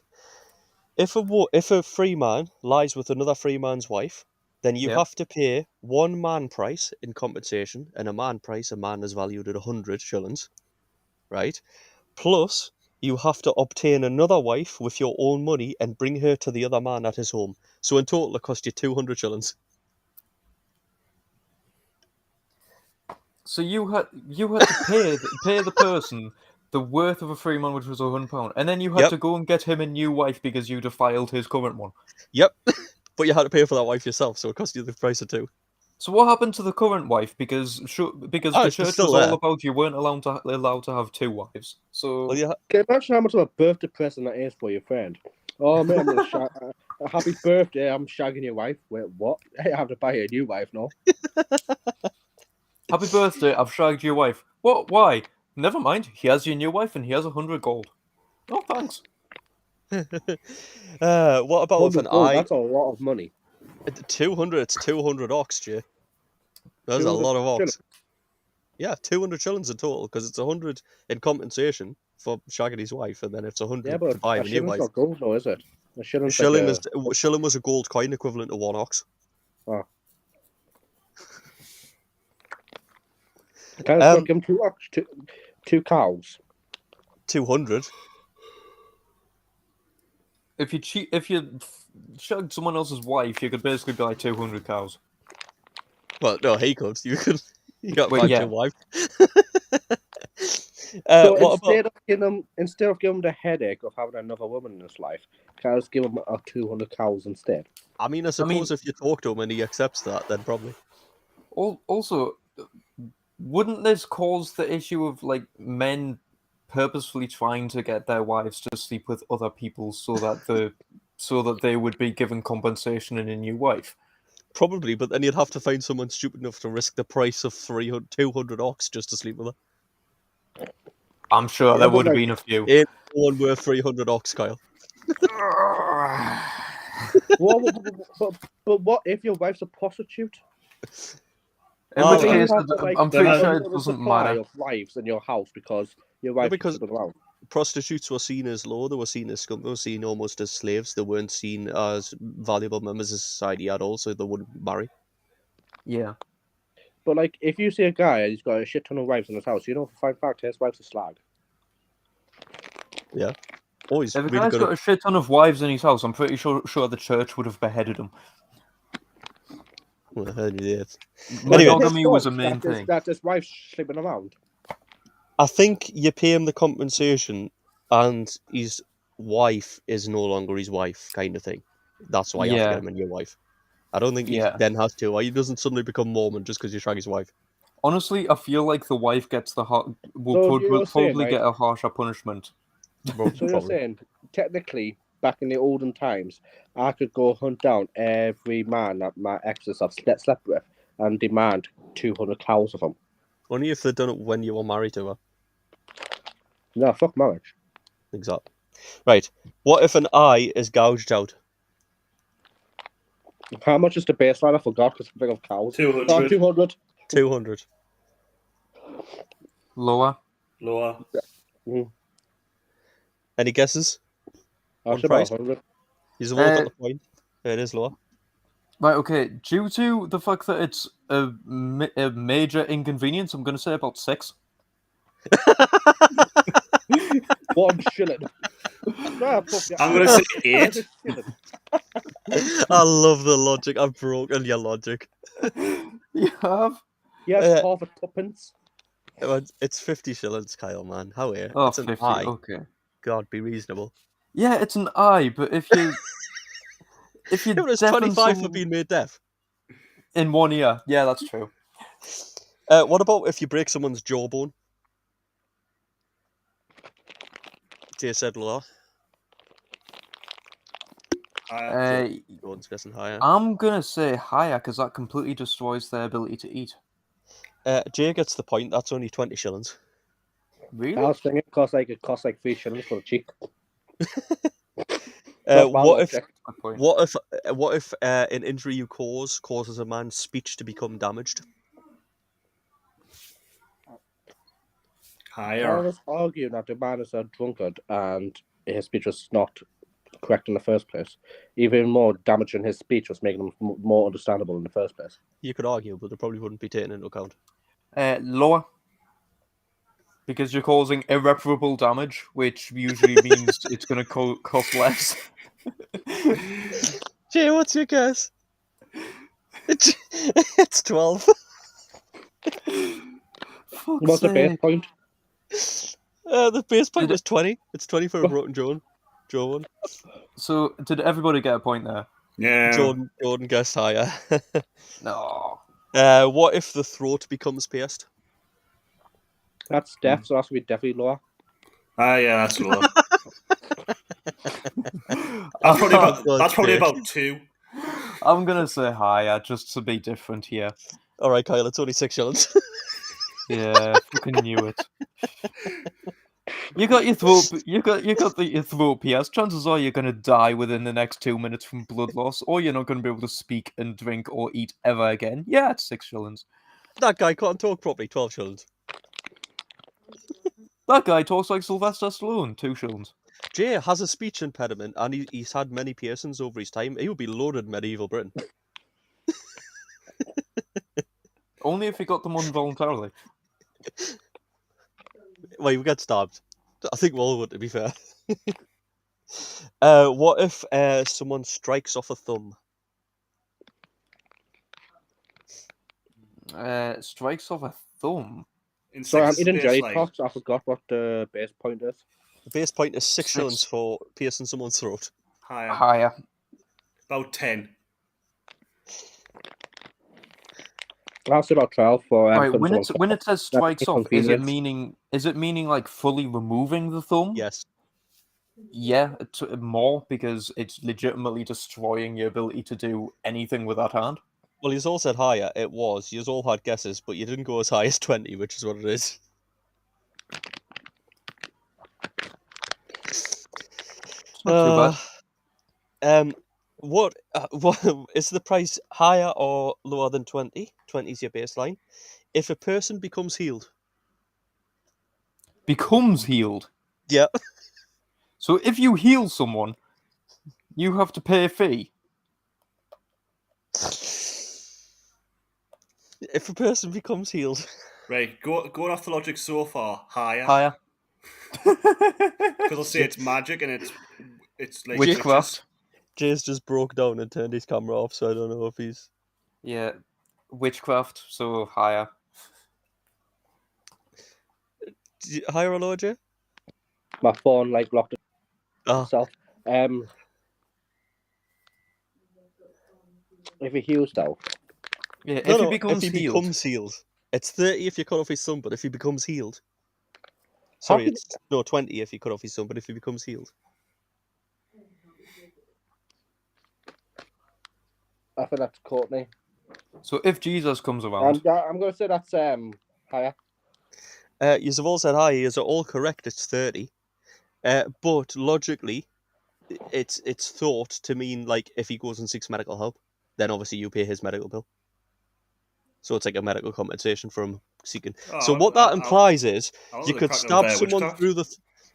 [SPEAKER 2] If a free man lies with another free man's wife, then you
[SPEAKER 1] Yep.
[SPEAKER 2] have to pay 1 man price in compensation, and a man is valued at 100 shillings, right? Plus, you have to obtain another wife with your own money and bring her to the other man at his home. So in total, it cost you 200 shillings.
[SPEAKER 1] So you had to pay the person the worth of a free man, which was £100, and then you had
[SPEAKER 2] Yep.
[SPEAKER 1] to go and get him a new wife because you defiled his current one.
[SPEAKER 2] Yep, but you had to pay for that wife yourself, so it cost you the price of 2.
[SPEAKER 1] So what happened to the current wife? Because the
[SPEAKER 2] it's
[SPEAKER 1] church
[SPEAKER 2] still
[SPEAKER 1] was all
[SPEAKER 2] there.
[SPEAKER 1] about you weren't allowed to have 2 wives. So
[SPEAKER 2] Well,
[SPEAKER 3] Can you imagine how much of a birthday present that is for your friend? Oh man, I'm gonna happy birthday! I'm shagging your wife. Wait, what? Hey, I have to buy a new wife now.
[SPEAKER 1] happy birthday! I've shagged your wife. What? Why? Never mind. He has your new wife, and he has 100 gold. Oh, thanks.
[SPEAKER 2] What about with an eye?
[SPEAKER 3] That's a lot of money.
[SPEAKER 2] 200. It's 200 ox, Jay. That's a lot of ox. Yeah, 200 shillings in total, because it's 100 in compensation for shagging his wife, and then it's 100
[SPEAKER 3] Yeah, but
[SPEAKER 2] to buy
[SPEAKER 3] a
[SPEAKER 2] him a new
[SPEAKER 3] shilling's
[SPEAKER 2] wife.
[SPEAKER 3] not gold, though, is it? A shilling's
[SPEAKER 2] Shilling was a gold coin equivalent to 1 ox.
[SPEAKER 3] Oh. Can I give him 2 ox? Two cows?
[SPEAKER 2] 200.
[SPEAKER 1] If you shagged someone else's wife, you could basically buy 200 cows.
[SPEAKER 2] Well, no, he could. You could. You got
[SPEAKER 1] Well,
[SPEAKER 2] back
[SPEAKER 1] yeah.
[SPEAKER 2] your wife.
[SPEAKER 3] So
[SPEAKER 2] What
[SPEAKER 3] instead of giving him the headache of having another woman in his life, can I just give him 200 cows instead?
[SPEAKER 2] I mean, I suppose if you talk to him and he accepts that, then probably.
[SPEAKER 1] Also, wouldn't this cause the issue of like men purposefully trying to get their wives to sleep with other people so that they would be given compensation in a new wife?
[SPEAKER 2] Probably, but then you'd have to find someone stupid enough to risk the price of 200 ox just to sleep with her.
[SPEAKER 1] I'm sure there would have been a few.
[SPEAKER 2] Ain't no one worth 300 ox, Kyle.
[SPEAKER 3] But what if your wife's a prostitute?
[SPEAKER 1] In which
[SPEAKER 2] Well,
[SPEAKER 1] case, I'm pretty sure it
[SPEAKER 3] a
[SPEAKER 1] doesn't
[SPEAKER 3] supply
[SPEAKER 1] matter.
[SPEAKER 3] of wives in your house because your wife
[SPEAKER 2] because-
[SPEAKER 3] is around.
[SPEAKER 2] prostitutes were seen as low, they were seen as scum, they were seen almost as slaves. They weren't seen as valuable members of society at all, so they wouldn't marry.
[SPEAKER 1] Yeah.
[SPEAKER 3] But like, if you see a guy and he's got a shit ton of wives in his house, you know for a fact his wife's a slag.
[SPEAKER 2] Yeah. Oh, he's
[SPEAKER 1] If a
[SPEAKER 2] really
[SPEAKER 1] guy's
[SPEAKER 2] good
[SPEAKER 1] got
[SPEAKER 2] at...
[SPEAKER 1] a shit ton of wives in his house, I'm pretty sure the church would have beheaded him.
[SPEAKER 2] Well, Henry VIII.
[SPEAKER 1] Monogamy was a main thing.
[SPEAKER 3] That his wife's sleeping around.
[SPEAKER 2] I think you pay him the compensation and his wife is no longer his wife, kind of thing. That's why you have to get him a new wife. I don't think he
[SPEAKER 1] Yeah.
[SPEAKER 2] then has to. He doesn't suddenly become Mormon just because you shag his wife.
[SPEAKER 1] Honestly, I feel like the wife gets the will
[SPEAKER 3] So you're
[SPEAKER 1] probably
[SPEAKER 3] saying, right?
[SPEAKER 1] get a harsher punishment.
[SPEAKER 2] Well,
[SPEAKER 3] So you're
[SPEAKER 2] probably.
[SPEAKER 3] saying, technically, back in the olden times, I could go hunt down every man that my exes have slept with and demand 200 cows of them.
[SPEAKER 2] Only if they've done it when you were married to her.
[SPEAKER 3] No, fuck marriage.
[SPEAKER 2] Exactly. Right. What if an eye is gouged out?
[SPEAKER 3] How much is the baseline? I forgot because I'm thinking of cows.
[SPEAKER 5] 200.
[SPEAKER 3] Oh, 200.
[SPEAKER 2] 200.
[SPEAKER 1] Lower.
[SPEAKER 5] Lower.
[SPEAKER 2] Any guesses?
[SPEAKER 3] That's
[SPEAKER 2] On price?
[SPEAKER 3] about 100.
[SPEAKER 2] He's all got the point. It is lower.
[SPEAKER 1] Right, okay. Due to the fact that it's a major inconvenience, I'm going to say about 6.
[SPEAKER 3] 1 shilling. No,
[SPEAKER 5] I'm going to say 8.
[SPEAKER 2] I love the logic. I've broken your logic.
[SPEAKER 1] You have?
[SPEAKER 3] Yes, half a tuppence.
[SPEAKER 2] It's 50 shillings, Kyle, man. How are you?
[SPEAKER 1] Oh,
[SPEAKER 2] it's an
[SPEAKER 1] 50,
[SPEAKER 2] eye.
[SPEAKER 1] okay.
[SPEAKER 2] God, be reasonable.
[SPEAKER 1] Yeah, it's an eye, but if you... if you
[SPEAKER 2] It was 25 for being made deaf.
[SPEAKER 1] In 1 year. Yeah, that's true.
[SPEAKER 2] What about if you break someone's jawbone? Jay said lower. Gordon's guessing higher.
[SPEAKER 1] I'm going to say higher because that completely destroys their ability to eat.
[SPEAKER 2] Jay gets the point. That's only 20 shillings.
[SPEAKER 1] Really?
[SPEAKER 3] I was thinking it costs like 3 shillings for the cheek.
[SPEAKER 2] What if an injury you causes a man's speech to become damaged?
[SPEAKER 5] Higher.
[SPEAKER 3] I was arguing that the man is a drunkard and his speech was not correct in the first place. Even more damaging his speech was making him more understandable in the first place.
[SPEAKER 2] You could argue, but they probably wouldn't be taken into account.
[SPEAKER 1] Lower. Because you're causing irreparable damage, which usually means it's going to cost less.
[SPEAKER 2] Jay, what's your guess? It's 12.
[SPEAKER 3] What's the base point?
[SPEAKER 2] The base point is 20. It's 20 for a broken jawbone.
[SPEAKER 1] So, did everybody get a point there?
[SPEAKER 5] Yeah.
[SPEAKER 2] Jordan guessed higher.
[SPEAKER 1] No.
[SPEAKER 2] What if the throat becomes pierced?
[SPEAKER 3] That's death, so that's going to be definitely lower.
[SPEAKER 5] Yeah, that's lower. That's probably about 2.
[SPEAKER 1] I'm going to say higher, just to be different here.
[SPEAKER 2] All right, Kyle, it's only 6 shillings.
[SPEAKER 1] Yeah, fucking knew it. You got your throat. You got your throat pierced. Chances are you're gonna die within the next 2 minutes from blood loss, or you're not gonna be able to speak and drink or eat ever again. Yeah, it's 6 shillings.
[SPEAKER 2] That guy can't talk properly. 12 shillings.
[SPEAKER 1] That guy talks like Sylvester Stallone. 2 shillings.
[SPEAKER 2] Jay has a speech impediment, and he's had many piercings over his time. He would be loaded in medieval Britain.
[SPEAKER 1] Only if he got them involuntarily.
[SPEAKER 2] Well, he would get stabbed. I think we all would, to be fair. What if someone strikes off a thumb?
[SPEAKER 1] Strikes off a thumb.
[SPEAKER 3] Sorry, I'm eating jelly tots. I forgot what the base point is.
[SPEAKER 2] The base point is 6 shillings for piercing someone's throat.
[SPEAKER 1] Higher.
[SPEAKER 5] About 10.
[SPEAKER 3] I'll say about 12 for.
[SPEAKER 1] Right, when it says strikes off, is it meaning like fully removing the thumb?
[SPEAKER 2] Yes.
[SPEAKER 1] Yeah, more because it's legitimately destroying your ability to do anything with that hand.
[SPEAKER 2] Well, you all said higher. It was. You all had guesses, but you didn't go as high as 20, which is what it is.
[SPEAKER 1] Not too bad.
[SPEAKER 2] What is the price higher or lower than 20? 20 is your baseline. If a person becomes healed.
[SPEAKER 1] Becomes healed?
[SPEAKER 2] Yeah.
[SPEAKER 1] So if you heal someone, you have to pay a fee.
[SPEAKER 2] If a person becomes healed,
[SPEAKER 5] Right, going off the logic so far, higher.
[SPEAKER 1] Higher.
[SPEAKER 5] Because I'll say it's magic and it's like
[SPEAKER 1] Witchcraft.
[SPEAKER 2] Jay's just broke down and turned his camera off, so I don't know if he's.
[SPEAKER 1] Yeah. Witchcraft, so higher.
[SPEAKER 2] Higher or lower, Jay?
[SPEAKER 3] My phone like locked
[SPEAKER 2] Ah,
[SPEAKER 3] itself. If he heals though,
[SPEAKER 1] Yeah,
[SPEAKER 2] no,
[SPEAKER 1] if he
[SPEAKER 2] no. If
[SPEAKER 1] becomes
[SPEAKER 2] he
[SPEAKER 1] healed.
[SPEAKER 2] becomes healed, it's 30 if you cut off his thumb, but if he becomes healed,
[SPEAKER 3] How
[SPEAKER 2] sorry,
[SPEAKER 3] can-
[SPEAKER 2] it's no 20 if you cut off his thumb, but if he becomes healed,
[SPEAKER 3] I think that's Courtney.
[SPEAKER 1] So if Jesus comes around,
[SPEAKER 3] I'm gonna say that's higher.
[SPEAKER 2] you've all said high. You're all correct. It's 30, but logically, it's thought to mean like if he goes and seeks medical help, then obviously you pay his medical bill. So it's like a medical compensation for him seeking. So what that implies is you could stab someone through the.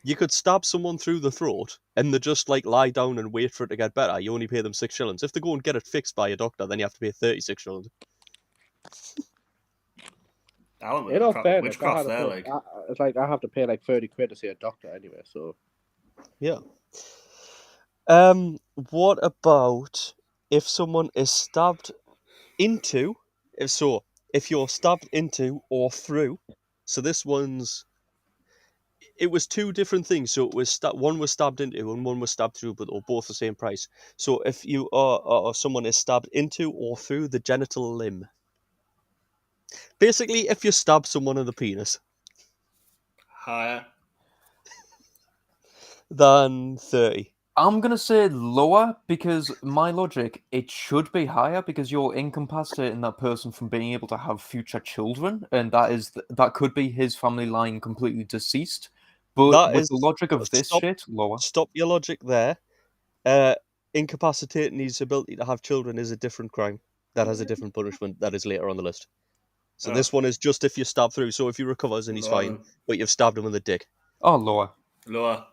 [SPEAKER 2] You could stab someone through the throat, and they just like lie down and wait for it to get better. You only pay them 6 shillings. If they go and get it fixed by a doctor, then you have to pay 36 shillings.
[SPEAKER 3] In all fairness,
[SPEAKER 5] witchcraft there, like.
[SPEAKER 3] it's like I have to pay like 30 quid to see a doctor anyway. So
[SPEAKER 2] Yeah. What about if someone is stabbed into? If you're stabbed into or through, so this one's. It was two different things. So it was one was stabbed into and one was stabbed through, but they're both the same price. So if you are or someone is stabbed into or through the genital limb, basically, if you stab someone in the penis,
[SPEAKER 5] Higher.
[SPEAKER 2] then 30.
[SPEAKER 1] I'm gonna say lower because my logic, it should be higher because you're incapacitating that person from being able to have future children, and that could be his family line completely deceased. But
[SPEAKER 2] That
[SPEAKER 1] with
[SPEAKER 2] is
[SPEAKER 1] the logic of this
[SPEAKER 2] stop.
[SPEAKER 1] shit, lower.
[SPEAKER 2] Stop your logic there. Incapacitating his ability to have children is a different crime. That has a different punishment that is later on the list. So this one is just if you stab through. So if he recovers and he's fine, but you've stabbed him in the dick.
[SPEAKER 1] Oh, lower.
[SPEAKER 5] Lower.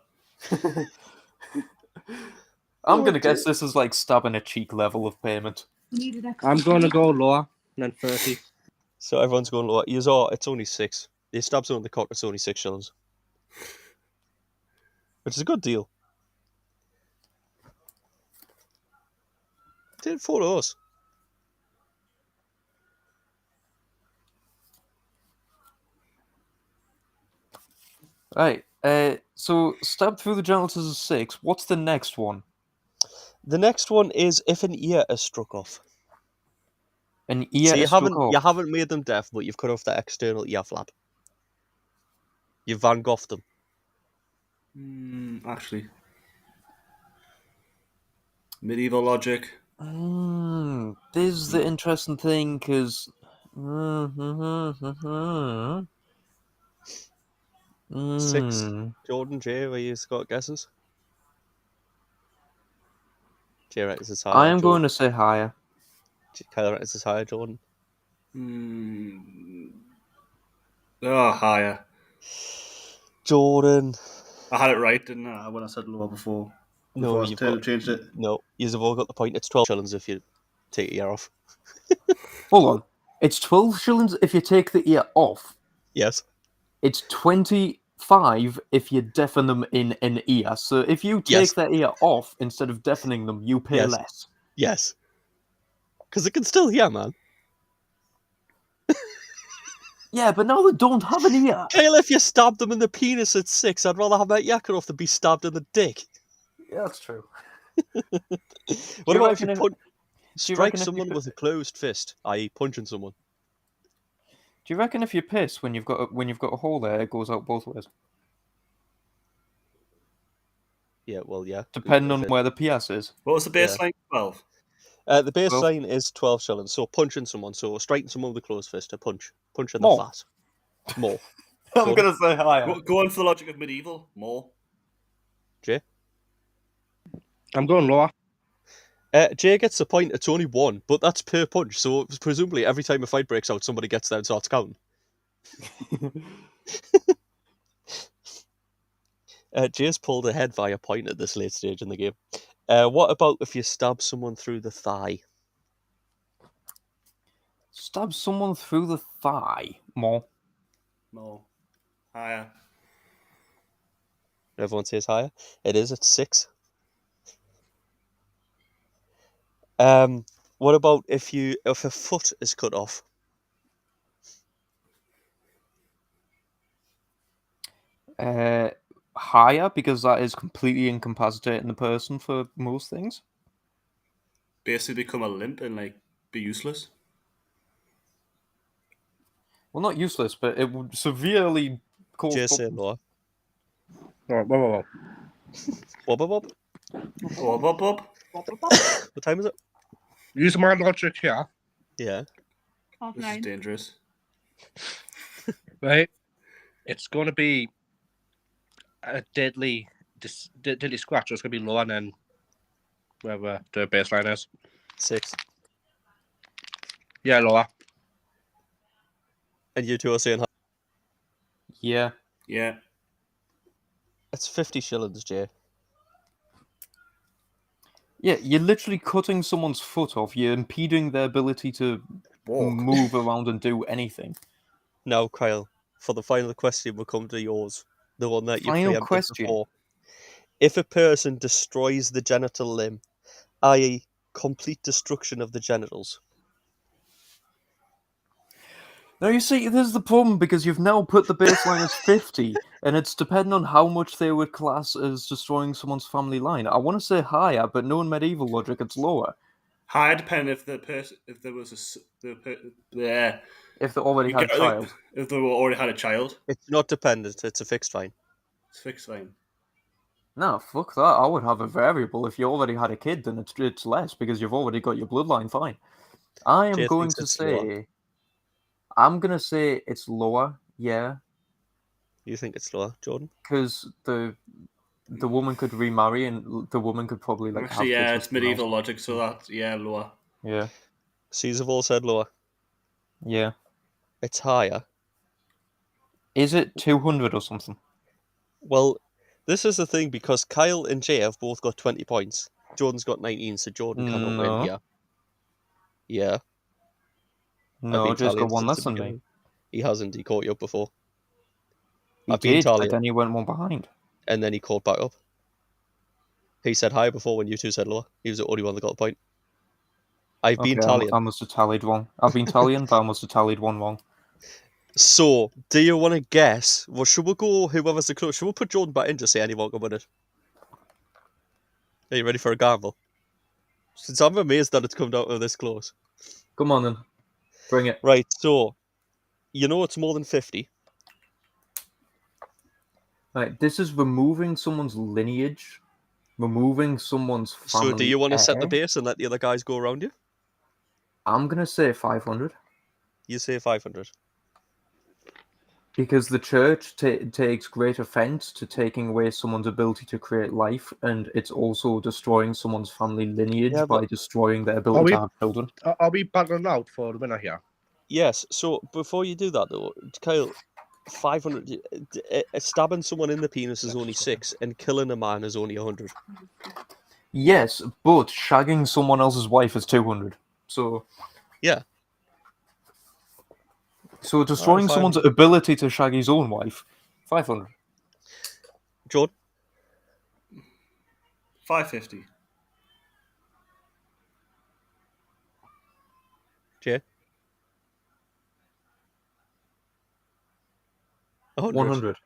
[SPEAKER 1] I'm gonna guess this is like stabbing a cheek level of payment.
[SPEAKER 3] I'm gonna go lower than 30.
[SPEAKER 2] So everyone's going lower. It's only 6. You stab someone in the cock, it's only 6 shillings. Which is a good deal. Did 4 of us.
[SPEAKER 1] Right. So stab through the genitals is 6. What's the next one?
[SPEAKER 2] The next one is if an ear is struck off.
[SPEAKER 1] An ear
[SPEAKER 2] So
[SPEAKER 1] is struck off.
[SPEAKER 2] you haven't made them deaf, but you've cut off the external ear flap. You've Van Goghed them.
[SPEAKER 5] Actually. Medieval logic.
[SPEAKER 1] This is the interesting thing, because...
[SPEAKER 2] 6. Jordan, Jay, where you got guesses? Jay reckons it's higher.
[SPEAKER 1] I am going to say higher.
[SPEAKER 2] Kyle reckons it's higher, Jordan.
[SPEAKER 5] Higher.
[SPEAKER 2] Jordan.
[SPEAKER 5] I had it right, didn't I, when I said lower before?
[SPEAKER 2] No,
[SPEAKER 5] Changed it.
[SPEAKER 2] No, you've all got the point. It's 12 shillings if you take your ear off.
[SPEAKER 1] Hold on. It's 12 shillings if you take the ear off.
[SPEAKER 2] Yes.
[SPEAKER 1] It's 25 if you deafen them in an ear. So if you take that ear off instead of deafening them, you pay less.
[SPEAKER 2] Yes. Because it can still hear, man.
[SPEAKER 1] Yeah, but now they don't have an ear.
[SPEAKER 2] Kyle, if you stabbed them in the penis at 6, I'd rather have that ear cut off than be stabbed in the dick.
[SPEAKER 1] Yeah, that's true.
[SPEAKER 2] What about if you strike someone with a closed fist, i.e., punching someone?
[SPEAKER 1] Do you reckon if you piss when you've got a hole there, it goes out both ways?
[SPEAKER 2] Yeah, well, yeah.
[SPEAKER 1] Depending on where the PS is.
[SPEAKER 5] What was the baseline? 12.
[SPEAKER 2] The baseline is 12 shillings. So punching someone, so striking someone with a closed fist, a punch in the face. More.
[SPEAKER 1] I'm gonna say higher.
[SPEAKER 5] Go on for the logic of medieval. More.
[SPEAKER 2] Jay?
[SPEAKER 3] I'm going lower.
[SPEAKER 2] Jay gets the point. It's only 1, but that's per punch. So presumably every time a fight breaks out, somebody gets there and starts counting. Jay's pulled ahead by a point at this late stage in the game. What about if you stab someone through the thigh?
[SPEAKER 1] Stab someone through the thigh. More.
[SPEAKER 5] No. Higher.
[SPEAKER 2] Everyone says higher. It is at 6. What about if a foot is cut off?
[SPEAKER 1] Higher, because that is completely incapacitating the person for most things.
[SPEAKER 5] Basically become a limp and like be useless.
[SPEAKER 1] Well, not useless, but it would severely cause
[SPEAKER 2] Jay say
[SPEAKER 1] problems.
[SPEAKER 2] lower.
[SPEAKER 3] Right, whoa.
[SPEAKER 2] Bob.
[SPEAKER 5] Bob.
[SPEAKER 2] What time is it?
[SPEAKER 3] Use my logic here,
[SPEAKER 2] Yeah.
[SPEAKER 5] This is dangerous.
[SPEAKER 3] right? It's going to be a deadly scratch. It's going to be lower than wherever the baseline is.
[SPEAKER 2] 6.
[SPEAKER 3] Yeah, lower.
[SPEAKER 2] And you two are saying high.
[SPEAKER 1] Yeah.
[SPEAKER 5] Yeah.
[SPEAKER 2] It's 50 shillings, Jay.
[SPEAKER 1] Yeah, you're literally cutting someone's foot off. You're impeding their ability to
[SPEAKER 5] Walk.
[SPEAKER 1] move around and do anything.
[SPEAKER 2] Now, Kyle, for the final question, we'll come to yours. The one that you
[SPEAKER 1] Final
[SPEAKER 2] preempted
[SPEAKER 1] question.
[SPEAKER 2] before. If a person destroys the genital limb, i.e., complete destruction of the genitals,
[SPEAKER 1] Now, you see, this is the problem, because you've now put the baseline as 50, and it's depending on how much they would class as destroying someone's family line. I want to say higher, but knowing medieval logic, it's lower.
[SPEAKER 5] Higher depending if there was yeah.
[SPEAKER 1] If they already had a child.
[SPEAKER 5] If they already had a child,
[SPEAKER 2] it's not dependent, it's a fixed fine.
[SPEAKER 5] it's fixed fine.
[SPEAKER 1] No, fuck that. I would have a variable. If you already had a kid, then it's less, because you've already got your bloodline fine. I am
[SPEAKER 2] Jay
[SPEAKER 1] going
[SPEAKER 2] thinks
[SPEAKER 1] to
[SPEAKER 2] it's lower.
[SPEAKER 1] say... I'm going to say it's lower, yeah.
[SPEAKER 2] You think it's lower, Jordan?
[SPEAKER 1] Because the woman could remarry, and the woman could probably like
[SPEAKER 5] Actually,
[SPEAKER 1] have
[SPEAKER 5] yeah,
[SPEAKER 1] kids
[SPEAKER 5] it's
[SPEAKER 1] with someone
[SPEAKER 5] medieval
[SPEAKER 1] else.
[SPEAKER 5] logic, so that lower.
[SPEAKER 1] Yeah,
[SPEAKER 2] C's have all said lower.
[SPEAKER 1] yeah.
[SPEAKER 2] It's higher.
[SPEAKER 1] Is it 200 or something?
[SPEAKER 2] Well, this is the thing, because Kyle and Jay have both got 20 points. Jordan's got 19, so Jordan cannot win
[SPEAKER 1] No.
[SPEAKER 2] here. Yeah. I've
[SPEAKER 1] No,
[SPEAKER 2] been
[SPEAKER 1] just got
[SPEAKER 2] tallying
[SPEAKER 1] one
[SPEAKER 2] since
[SPEAKER 1] less
[SPEAKER 2] the
[SPEAKER 1] than me.
[SPEAKER 2] beginning. He hasn't. He caught you up before.
[SPEAKER 1] He
[SPEAKER 2] I've been
[SPEAKER 1] did, but
[SPEAKER 2] tallying,
[SPEAKER 1] then he went one behind.
[SPEAKER 2] and then he caught back up. He said higher before when you two said lower. He was the only one that got a point. I've been
[SPEAKER 1] Okay,
[SPEAKER 2] tallying.
[SPEAKER 1] I must have tallied wrong. I've been tallying, but I must have tallied one wrong.
[SPEAKER 2] So, do you want to guess? Well, should we go whoever's the close? Should we put Jordan back in just say anyone can win it? Are you ready for a gamble? Since I'm amazed that it's come down to this close.
[SPEAKER 1] Come on then. Bring it.
[SPEAKER 2] Right, so, you know it's more than 50.
[SPEAKER 1] Right, this is removing someone's lineage, removing someone's family
[SPEAKER 2] So, do you want to set the
[SPEAKER 1] heir.
[SPEAKER 2] base and let the other guys go around you?
[SPEAKER 1] I'm going to say 500.
[SPEAKER 2] You say 500.
[SPEAKER 1] Because the church takes great offense to taking away someone's ability to create life, and it's also destroying someone's family lineage by destroying their ability to have children.
[SPEAKER 3] Are we battling out for the winner here?
[SPEAKER 2] Yes, so before you do that though, Kyle, 500... stabbing someone in the penis is only 6, and killing a man is only 100.
[SPEAKER 1] Yes, but shagging someone else's wife is 200. So...
[SPEAKER 2] Yeah.
[SPEAKER 1] So destroying someone's ability to shag his own wife, 500.
[SPEAKER 2] Jordan?
[SPEAKER 5] 550.
[SPEAKER 2] Jay?
[SPEAKER 1] 100.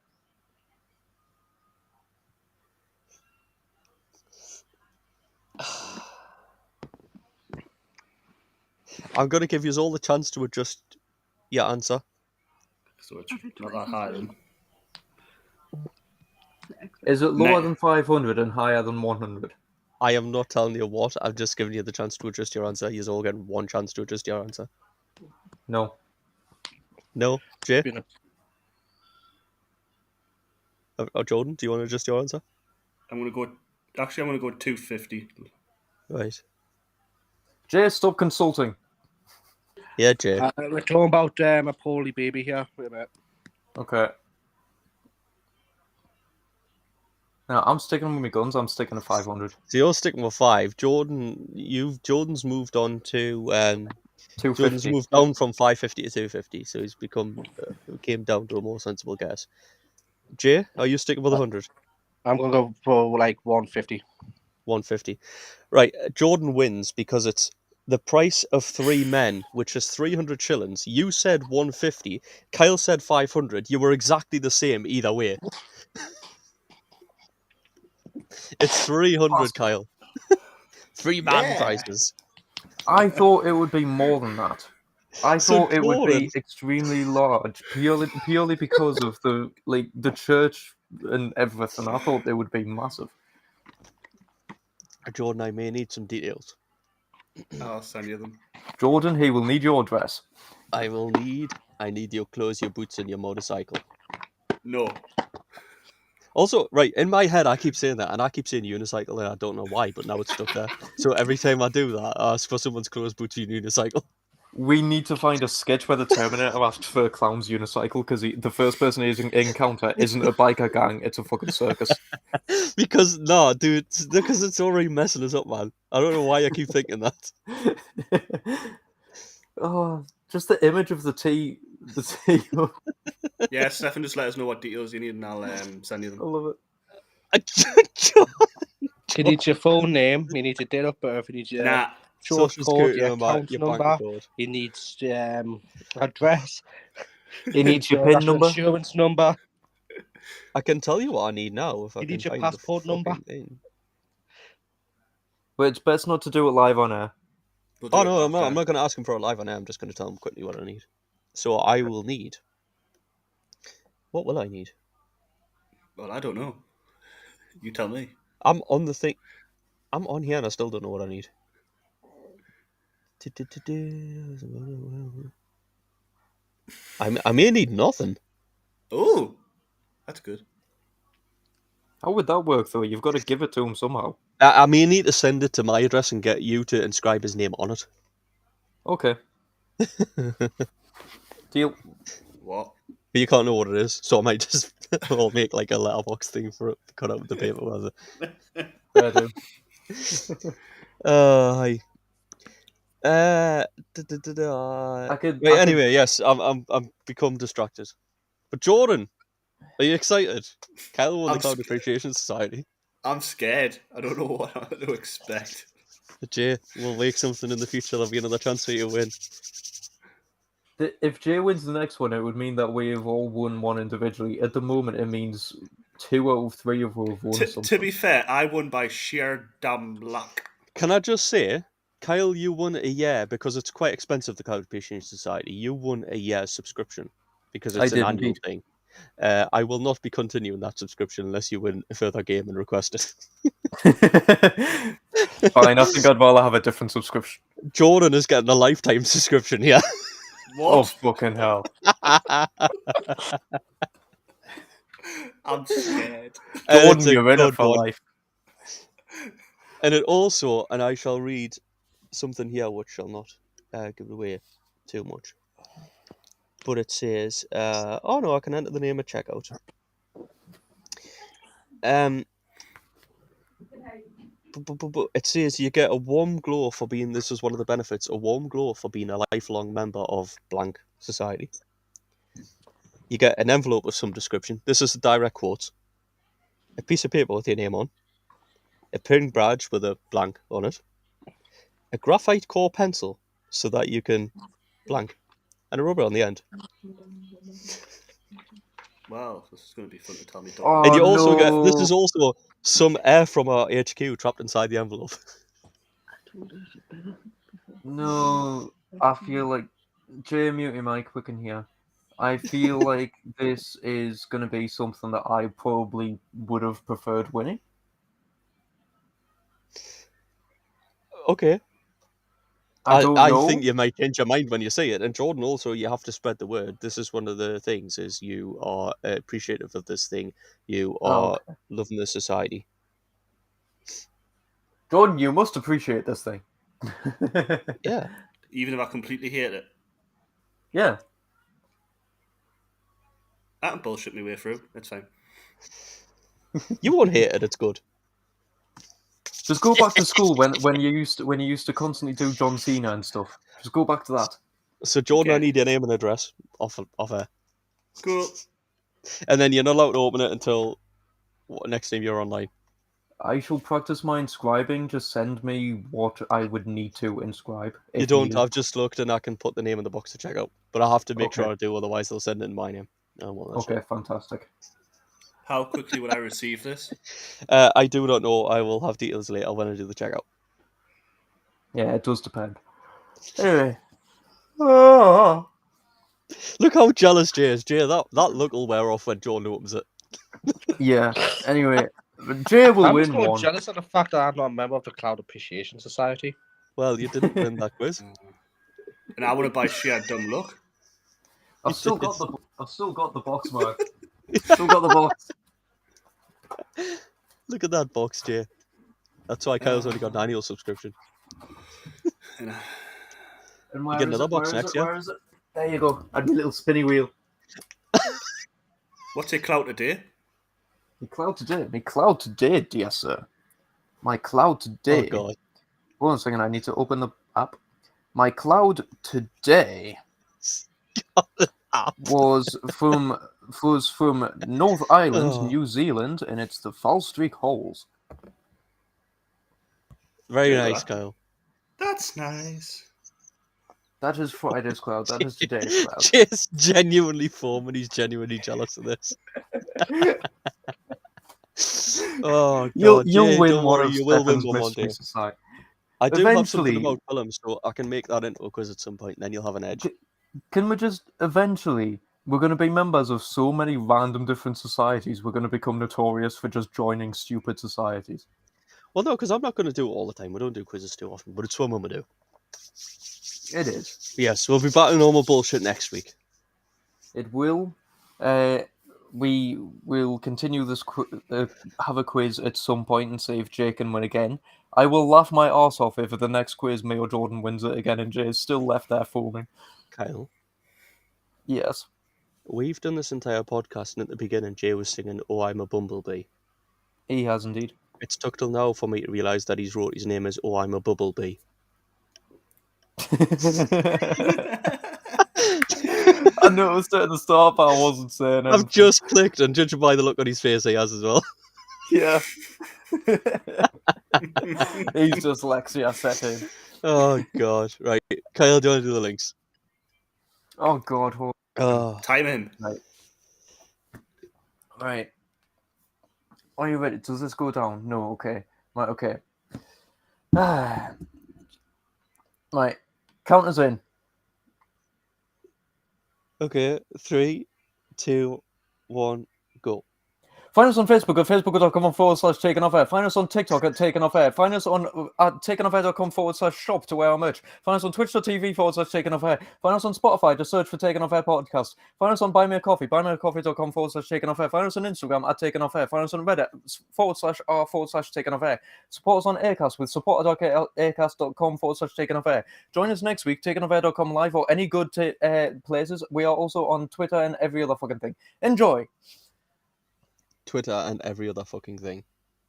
[SPEAKER 2] I'm going to give you all the chance to adjust your answer.
[SPEAKER 5] So it's not that high then.
[SPEAKER 1] Is it lower than 500 and higher than 100?
[SPEAKER 2] I am not telling you what, I've just given you the chance to adjust your answer. You're all getting one chance to adjust your answer.
[SPEAKER 1] No.
[SPEAKER 2] No? Jay? Or Jordan, do you want to adjust your answer?
[SPEAKER 5] I'm going to go 250.
[SPEAKER 2] Right.
[SPEAKER 1] Jay, stop consulting.
[SPEAKER 2] Yeah, Jay.
[SPEAKER 3] We're talking about a poorly baby here. Wait a minute.
[SPEAKER 1] Okay. Now, I'm sticking with my guns. I'm sticking to 500.
[SPEAKER 2] So you're sticking with 5. Jordan's moved on to Jordan's
[SPEAKER 1] 250.
[SPEAKER 2] moved down from 550 to 250, so he's came down to a more sensible guess. Jay, are you sticking with 100?
[SPEAKER 3] I'm gonna go for like 150.
[SPEAKER 2] 150. Right, Jordan wins because it's the price of 3 men, which is 300 shillings. You said 150. Kyle said 500. You were exactly the same either way. It's 300, Kyle. 3-man
[SPEAKER 5] Yeah.
[SPEAKER 2] prices.
[SPEAKER 1] I thought it would be more than that. I
[SPEAKER 2] So
[SPEAKER 1] thought it would
[SPEAKER 2] Jordan,
[SPEAKER 1] be extremely large, purely because of the church and everything. I thought it would be massive.
[SPEAKER 2] I may need some details.
[SPEAKER 5] I'll send you them.
[SPEAKER 1] Jordan, he will need your address.
[SPEAKER 2] I need your clothes, your boots, and your motorcycle.
[SPEAKER 5] No.
[SPEAKER 2] Also, right, in my head, I keep saying that, and I keep saying unicycle, and I don't know why, but now it's stuck there. So every time I do that, I ask for someone's clothes, boots, and unicycle.
[SPEAKER 1] We need to find a sketch where the Terminator asked for a clown's unicycle because the first person he's encounter isn't a biker gang, it's a fucking circus.
[SPEAKER 2] Because, no, dude, because it's already messing us up, man. I don't know why I keep thinking that.
[SPEAKER 1] Oh, just the image of the T.
[SPEAKER 5] Yeah, Stefan, just let us know what details you need and I'll send you
[SPEAKER 1] I
[SPEAKER 5] them.
[SPEAKER 1] love it.
[SPEAKER 3] You need your full name. You need your date of birth. You need your
[SPEAKER 5] Nah.
[SPEAKER 3] short
[SPEAKER 2] Social
[SPEAKER 3] code,
[SPEAKER 2] security
[SPEAKER 3] your
[SPEAKER 2] number,
[SPEAKER 3] account
[SPEAKER 2] your bank
[SPEAKER 3] number.
[SPEAKER 2] code.
[SPEAKER 3] You need address.
[SPEAKER 1] He needs your
[SPEAKER 3] Your
[SPEAKER 1] PIN
[SPEAKER 3] national
[SPEAKER 1] number.
[SPEAKER 3] insurance number.
[SPEAKER 2] I can tell you what I need now if I
[SPEAKER 3] You
[SPEAKER 2] can
[SPEAKER 3] need your
[SPEAKER 2] find
[SPEAKER 3] passport
[SPEAKER 2] the
[SPEAKER 3] number.
[SPEAKER 2] fucking thing.
[SPEAKER 1] But it's best not to do it live on air.
[SPEAKER 5] We'll do
[SPEAKER 2] Oh
[SPEAKER 5] it
[SPEAKER 2] no, I'm
[SPEAKER 5] after.
[SPEAKER 2] not going to ask him for a live on air. I'm just going to tell him quickly what I need. So I will need. What will I need?
[SPEAKER 5] Well, I don't know. You tell me.
[SPEAKER 2] I'm on the thing. I'm on here and I still don't know what I need. I may need nothing.
[SPEAKER 5] Oh, that's good.
[SPEAKER 1] How would that work though? You've got to give it to him somehow.
[SPEAKER 2] I may need to send it to my address and get you to inscribe his name on it.
[SPEAKER 1] Okay. Deal.
[SPEAKER 5] What?
[SPEAKER 2] But you can't know what it is, so I might just I'll make like a letterbox thing for it, cut out the paper with it.
[SPEAKER 1] Fair do.
[SPEAKER 2] Hi.
[SPEAKER 1] I
[SPEAKER 2] Right.
[SPEAKER 1] could.
[SPEAKER 2] Anyway, yes, I'm become distracted. But Jordan, are you excited? Kyle won the
[SPEAKER 5] I'm
[SPEAKER 2] Cloud
[SPEAKER 5] sc-
[SPEAKER 2] Appreciation Society.
[SPEAKER 5] I'm scared. I don't know what to expect.
[SPEAKER 2] Jay, we'll make something in the future. There'll be another chance for you to win.
[SPEAKER 1] If Jay wins the next one, it would mean that we have all won one individually. At the moment, it means 2 out of 3 of us have won something.
[SPEAKER 5] To be fair, I won by sheer damn luck.
[SPEAKER 2] Can I just say, Kyle, you won a year because it's quite expensive, the Cloud Appreciation Society. You won a year's subscription because
[SPEAKER 1] I
[SPEAKER 2] it's an
[SPEAKER 1] did
[SPEAKER 2] annual
[SPEAKER 1] indeed.
[SPEAKER 2] thing. I will not be continuing that subscription unless you win a further game and request it.
[SPEAKER 1] Fine, I think I'd rather have a different subscription.
[SPEAKER 2] Jordan is getting a lifetime subscription here.
[SPEAKER 1] Oh,
[SPEAKER 5] What?
[SPEAKER 1] fucking hell.
[SPEAKER 5] I'm scared.
[SPEAKER 1] Jordan,
[SPEAKER 2] It's a
[SPEAKER 1] you're in it
[SPEAKER 2] good
[SPEAKER 1] for
[SPEAKER 2] one.
[SPEAKER 1] life.
[SPEAKER 2] And it also, and I shall read something here which shall not give it away too much. But it says, oh no, I can enter the name at checkout. But it says you get a warm glow for being, this is one of the benefits, a warm glow for being a lifelong member of blank society. You get an envelope of some description. This is the direct quote. A piece of paper with your name on. A pin badge with a blank on it. A graphite core pencil so that you can blank. And a rubber on the end.
[SPEAKER 5] Wow, this is going to be fun to tell me.
[SPEAKER 1] Oh,
[SPEAKER 2] And you also get, this
[SPEAKER 1] no.
[SPEAKER 2] is also some air from our HQ trapped inside the envelope.
[SPEAKER 1] No, I feel like... Jay, mute your mic, we can hear. I feel like this is going to be something that I probably would have preferred winning.
[SPEAKER 2] Okay.
[SPEAKER 1] I don't know.
[SPEAKER 2] I think you might change your mind when you see it. And Jordan, also, you have to spread the word. This is one of the things, is you are appreciative of this thing. You are loving the society.
[SPEAKER 1] Jordan, you must appreciate this thing.
[SPEAKER 2] Yeah.
[SPEAKER 5] Even if I completely hate it.
[SPEAKER 1] Yeah.
[SPEAKER 5] I can bullshit my way through. It's fine.
[SPEAKER 2] You won't hate it. It's good.
[SPEAKER 1] Just go back to school when you used to constantly do John Cena and stuff. Just go back to that.
[SPEAKER 2] So Jordan, I
[SPEAKER 5] Okay.
[SPEAKER 2] need your name and address off air,
[SPEAKER 5] Cool.
[SPEAKER 2] and then you're not allowed to open it until next time you're online.
[SPEAKER 1] I shall practice my inscribing. Just send me what I would need to inscribe.
[SPEAKER 2] You
[SPEAKER 1] if
[SPEAKER 2] don't.
[SPEAKER 1] needed.
[SPEAKER 2] I've just looked and I can put the name in the box to check out, but I have to make
[SPEAKER 1] Okay.
[SPEAKER 2] sure I do, otherwise they'll send it in my name. I don't want that
[SPEAKER 1] Okay,
[SPEAKER 2] shit.
[SPEAKER 1] fantastic.
[SPEAKER 5] How quickly would I receive this?
[SPEAKER 2] I do not know. I will have details later when I do the checkout.
[SPEAKER 1] Yeah, it does depend. Anyway. Oh.
[SPEAKER 2] Look how jealous Jay is. Jay, that look will wear off when Jordan opens it.
[SPEAKER 1] Yeah. Anyway, Jay will
[SPEAKER 3] I'm
[SPEAKER 1] win
[SPEAKER 3] just more
[SPEAKER 1] one.
[SPEAKER 3] jealous of the fact that I'm not a member of the Cloud Appreciation Society.
[SPEAKER 2] Well, you didn't win that quiz.
[SPEAKER 5] And I want to buy sheer dumb luck.
[SPEAKER 1] I've still got the box, Mark. Still got the box.
[SPEAKER 2] Look at that box, Jay. That's why Kyle's only got an annual subscription.
[SPEAKER 5] And
[SPEAKER 1] And
[SPEAKER 2] You get another box next year.
[SPEAKER 1] Where is it? There you go. I'd be a little spinny wheel.
[SPEAKER 5] what's your clout today?
[SPEAKER 1] My cloud today, dear sir. My cloud today.
[SPEAKER 2] Oh god.
[SPEAKER 1] Hold on a second, I need to open the app. My cloud today was from North Island,
[SPEAKER 2] Oh.
[SPEAKER 1] New Zealand, and it's the Fall Streak Holes.
[SPEAKER 2] Very
[SPEAKER 5] Yeah.
[SPEAKER 2] nice, Kyle.
[SPEAKER 5] That's nice.
[SPEAKER 1] That is Friday's cloud. That is today's cloud.
[SPEAKER 2] Jay's genuinely form and he's genuinely jealous of this. Oh god,
[SPEAKER 1] You'll
[SPEAKER 2] Jay,
[SPEAKER 1] win
[SPEAKER 2] don't
[SPEAKER 1] one
[SPEAKER 2] worry,
[SPEAKER 1] of
[SPEAKER 2] you will win
[SPEAKER 1] Stefan's
[SPEAKER 2] one
[SPEAKER 1] Mystery
[SPEAKER 2] day.
[SPEAKER 1] Society.
[SPEAKER 2] I do have something
[SPEAKER 1] Eventually-
[SPEAKER 2] about films, so I can make that into a quiz at some point, and then you'll have an edge.
[SPEAKER 1] Can we just eventually? We're going to be members of so many random different societies. We're going to become notorious for just joining stupid societies.
[SPEAKER 2] Well, no, because I'm not going to do it all the time. We don't do quizzes too often, but it's fun when we do.
[SPEAKER 1] It is.
[SPEAKER 2] Yes, we'll be back to normal bullshit next week.
[SPEAKER 1] It will. We will continue this. Have a quiz at some point and see if Jay can win again. I will laugh my arse off if at the next quiz me or Jordan wins it again and Jay is still left there foaming.
[SPEAKER 2] Kyle,
[SPEAKER 1] Yes.
[SPEAKER 2] we've done this entire podcast, and at the beginning, Jay was singing "Oh, I'm a Bumblebee."
[SPEAKER 1] He has indeed.
[SPEAKER 2] It's took till now for me to realise that he's wrote his name as "Oh, I'm a Bumblebee."
[SPEAKER 1] I noticed it at the start, but I wasn't saying anything.
[SPEAKER 2] I've just clicked, and judging by the look on his face, he has as well.
[SPEAKER 1] Yeah. He's dyslexia set in.
[SPEAKER 2] Oh god! Right, Kyle, do you want to do the links?
[SPEAKER 1] Oh god, hold
[SPEAKER 2] Oh,
[SPEAKER 5] Time him.
[SPEAKER 1] right. Are you ready? Does this go down? No, okay. Right, okay. Right. Count us in.
[SPEAKER 2] okay. 3, 2, 1, go.
[SPEAKER 1] Find us on Facebook at facebook.com/takeoffAir. Find us on TikTok at takeoffAir. Find us on at takeoffAir.com/shop to wear our merch. Find us on twitch.tv/takeoffAir. Find us on Spotify, just search for Taken Off Air Podcast. Find us on Buy Me a Coffee, buymeacoffee.com/takeoffAir. Find us on Instagram at takeoffAir. Find us on Reddit /r/takeoffAir. Support us on Acast with support.acast.com/takeoffAir. Join us next week, takeoffAir.com live or any good places. We are also on Twitter and every other fucking thing. Enjoy.
[SPEAKER 2] Twitter and every other fucking thing.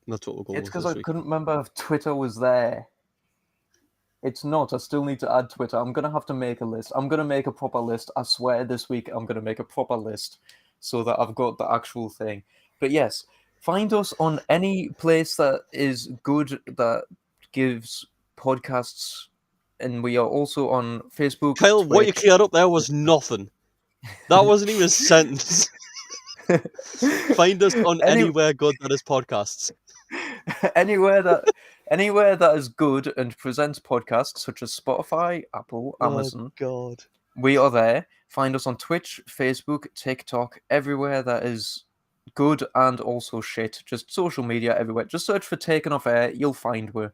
[SPEAKER 2] That's what we're going
[SPEAKER 1] It's
[SPEAKER 2] with
[SPEAKER 1] because
[SPEAKER 2] this
[SPEAKER 1] I
[SPEAKER 2] week.
[SPEAKER 1] couldn't remember if Twitter was there. It's not. I still need to add Twitter. I'm going to have to make a list. I'm going to make a proper list. I swear this week I'm going to make a proper list so that I've got the actual thing. But yes, find us on any place that is good that gives podcasts. And we are also on Facebook.
[SPEAKER 2] Kyle, what you
[SPEAKER 1] Twitch.
[SPEAKER 2] cleared up there was nothing. That wasn't even a sentence. Find us on anywhere good that is podcasts.
[SPEAKER 1] anywhere that is good and presents podcasts such as Spotify, Apple, Amazon.
[SPEAKER 2] Oh god.
[SPEAKER 1] We are there. Find us on Twitch, Facebook, TikTok, everywhere that is good and also shit. Just social media everywhere. Just search for Taken Off Air, you'll find we.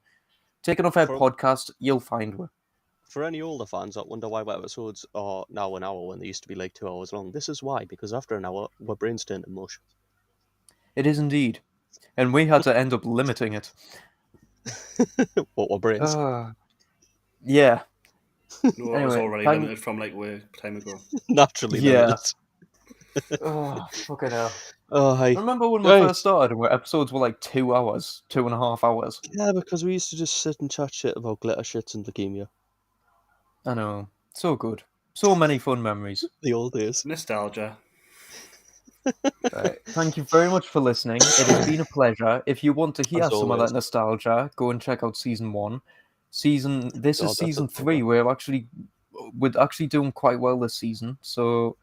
[SPEAKER 1] Taken Off Air Podcast, you'll find we.
[SPEAKER 2] For any older fans that wonder why episodes are now an hour when they used to be like 2 hours long, this is why, because after an hour, our brains turn to mush.
[SPEAKER 1] It is indeed. And we had to end up limiting it.
[SPEAKER 2] What, our brains?
[SPEAKER 1] Yeah.
[SPEAKER 5] No, it was already limited from like way time ago.
[SPEAKER 2] Naturally
[SPEAKER 1] Yeah.
[SPEAKER 2] limited.
[SPEAKER 1] Oh, fucking hell.
[SPEAKER 2] Oh, hey.
[SPEAKER 1] Remember when we
[SPEAKER 2] Right.
[SPEAKER 1] first started and episodes were like 2 hours, 2.5 hours?
[SPEAKER 2] Yeah, because we used to just sit and chat shit about glitter shits and leukemia.
[SPEAKER 1] I know. So good. So many fun memories.
[SPEAKER 2] The old days.
[SPEAKER 5] Nostalgia.
[SPEAKER 1] Right. Thank you very much for listening. It has been a pleasure. If you want to hear
[SPEAKER 2] As
[SPEAKER 1] some of
[SPEAKER 2] always.
[SPEAKER 1] that nostalgia, go and check out season 1. This
[SPEAKER 2] God,
[SPEAKER 1] is
[SPEAKER 2] that's
[SPEAKER 1] season
[SPEAKER 2] a
[SPEAKER 1] 3.
[SPEAKER 2] bummer.
[SPEAKER 1] We're actually doing quite well this season. So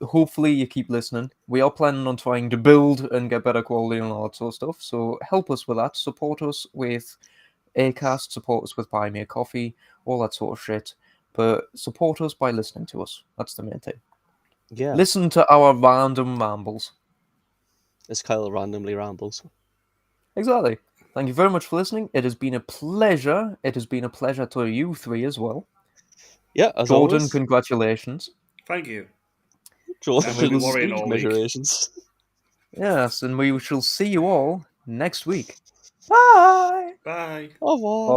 [SPEAKER 1] hopefully you keep listening. We are planning on trying to build and get better quality and all that sort of stuff. So help us with that. Support us with Acast, support us with Buy Me a Coffee, all that sort of shit. But support us by listening to us. That's the main thing.
[SPEAKER 2] Yeah.
[SPEAKER 1] Listen to our random rambles.
[SPEAKER 2] As Kyle randomly rambles.
[SPEAKER 1] Exactly. Thank you very much for listening. It has been a pleasure. It has been a pleasure to you three as well.
[SPEAKER 2] Yeah, as
[SPEAKER 1] Jordan,
[SPEAKER 2] always.
[SPEAKER 1] congratulations.
[SPEAKER 5] Thank you.
[SPEAKER 2] Jordan
[SPEAKER 5] I've been
[SPEAKER 2] and
[SPEAKER 5] worrying all week.
[SPEAKER 2] commiserations.
[SPEAKER 1] Yes, and we shall see you all next week. Bye!
[SPEAKER 5] Bye.
[SPEAKER 2] Au revoir.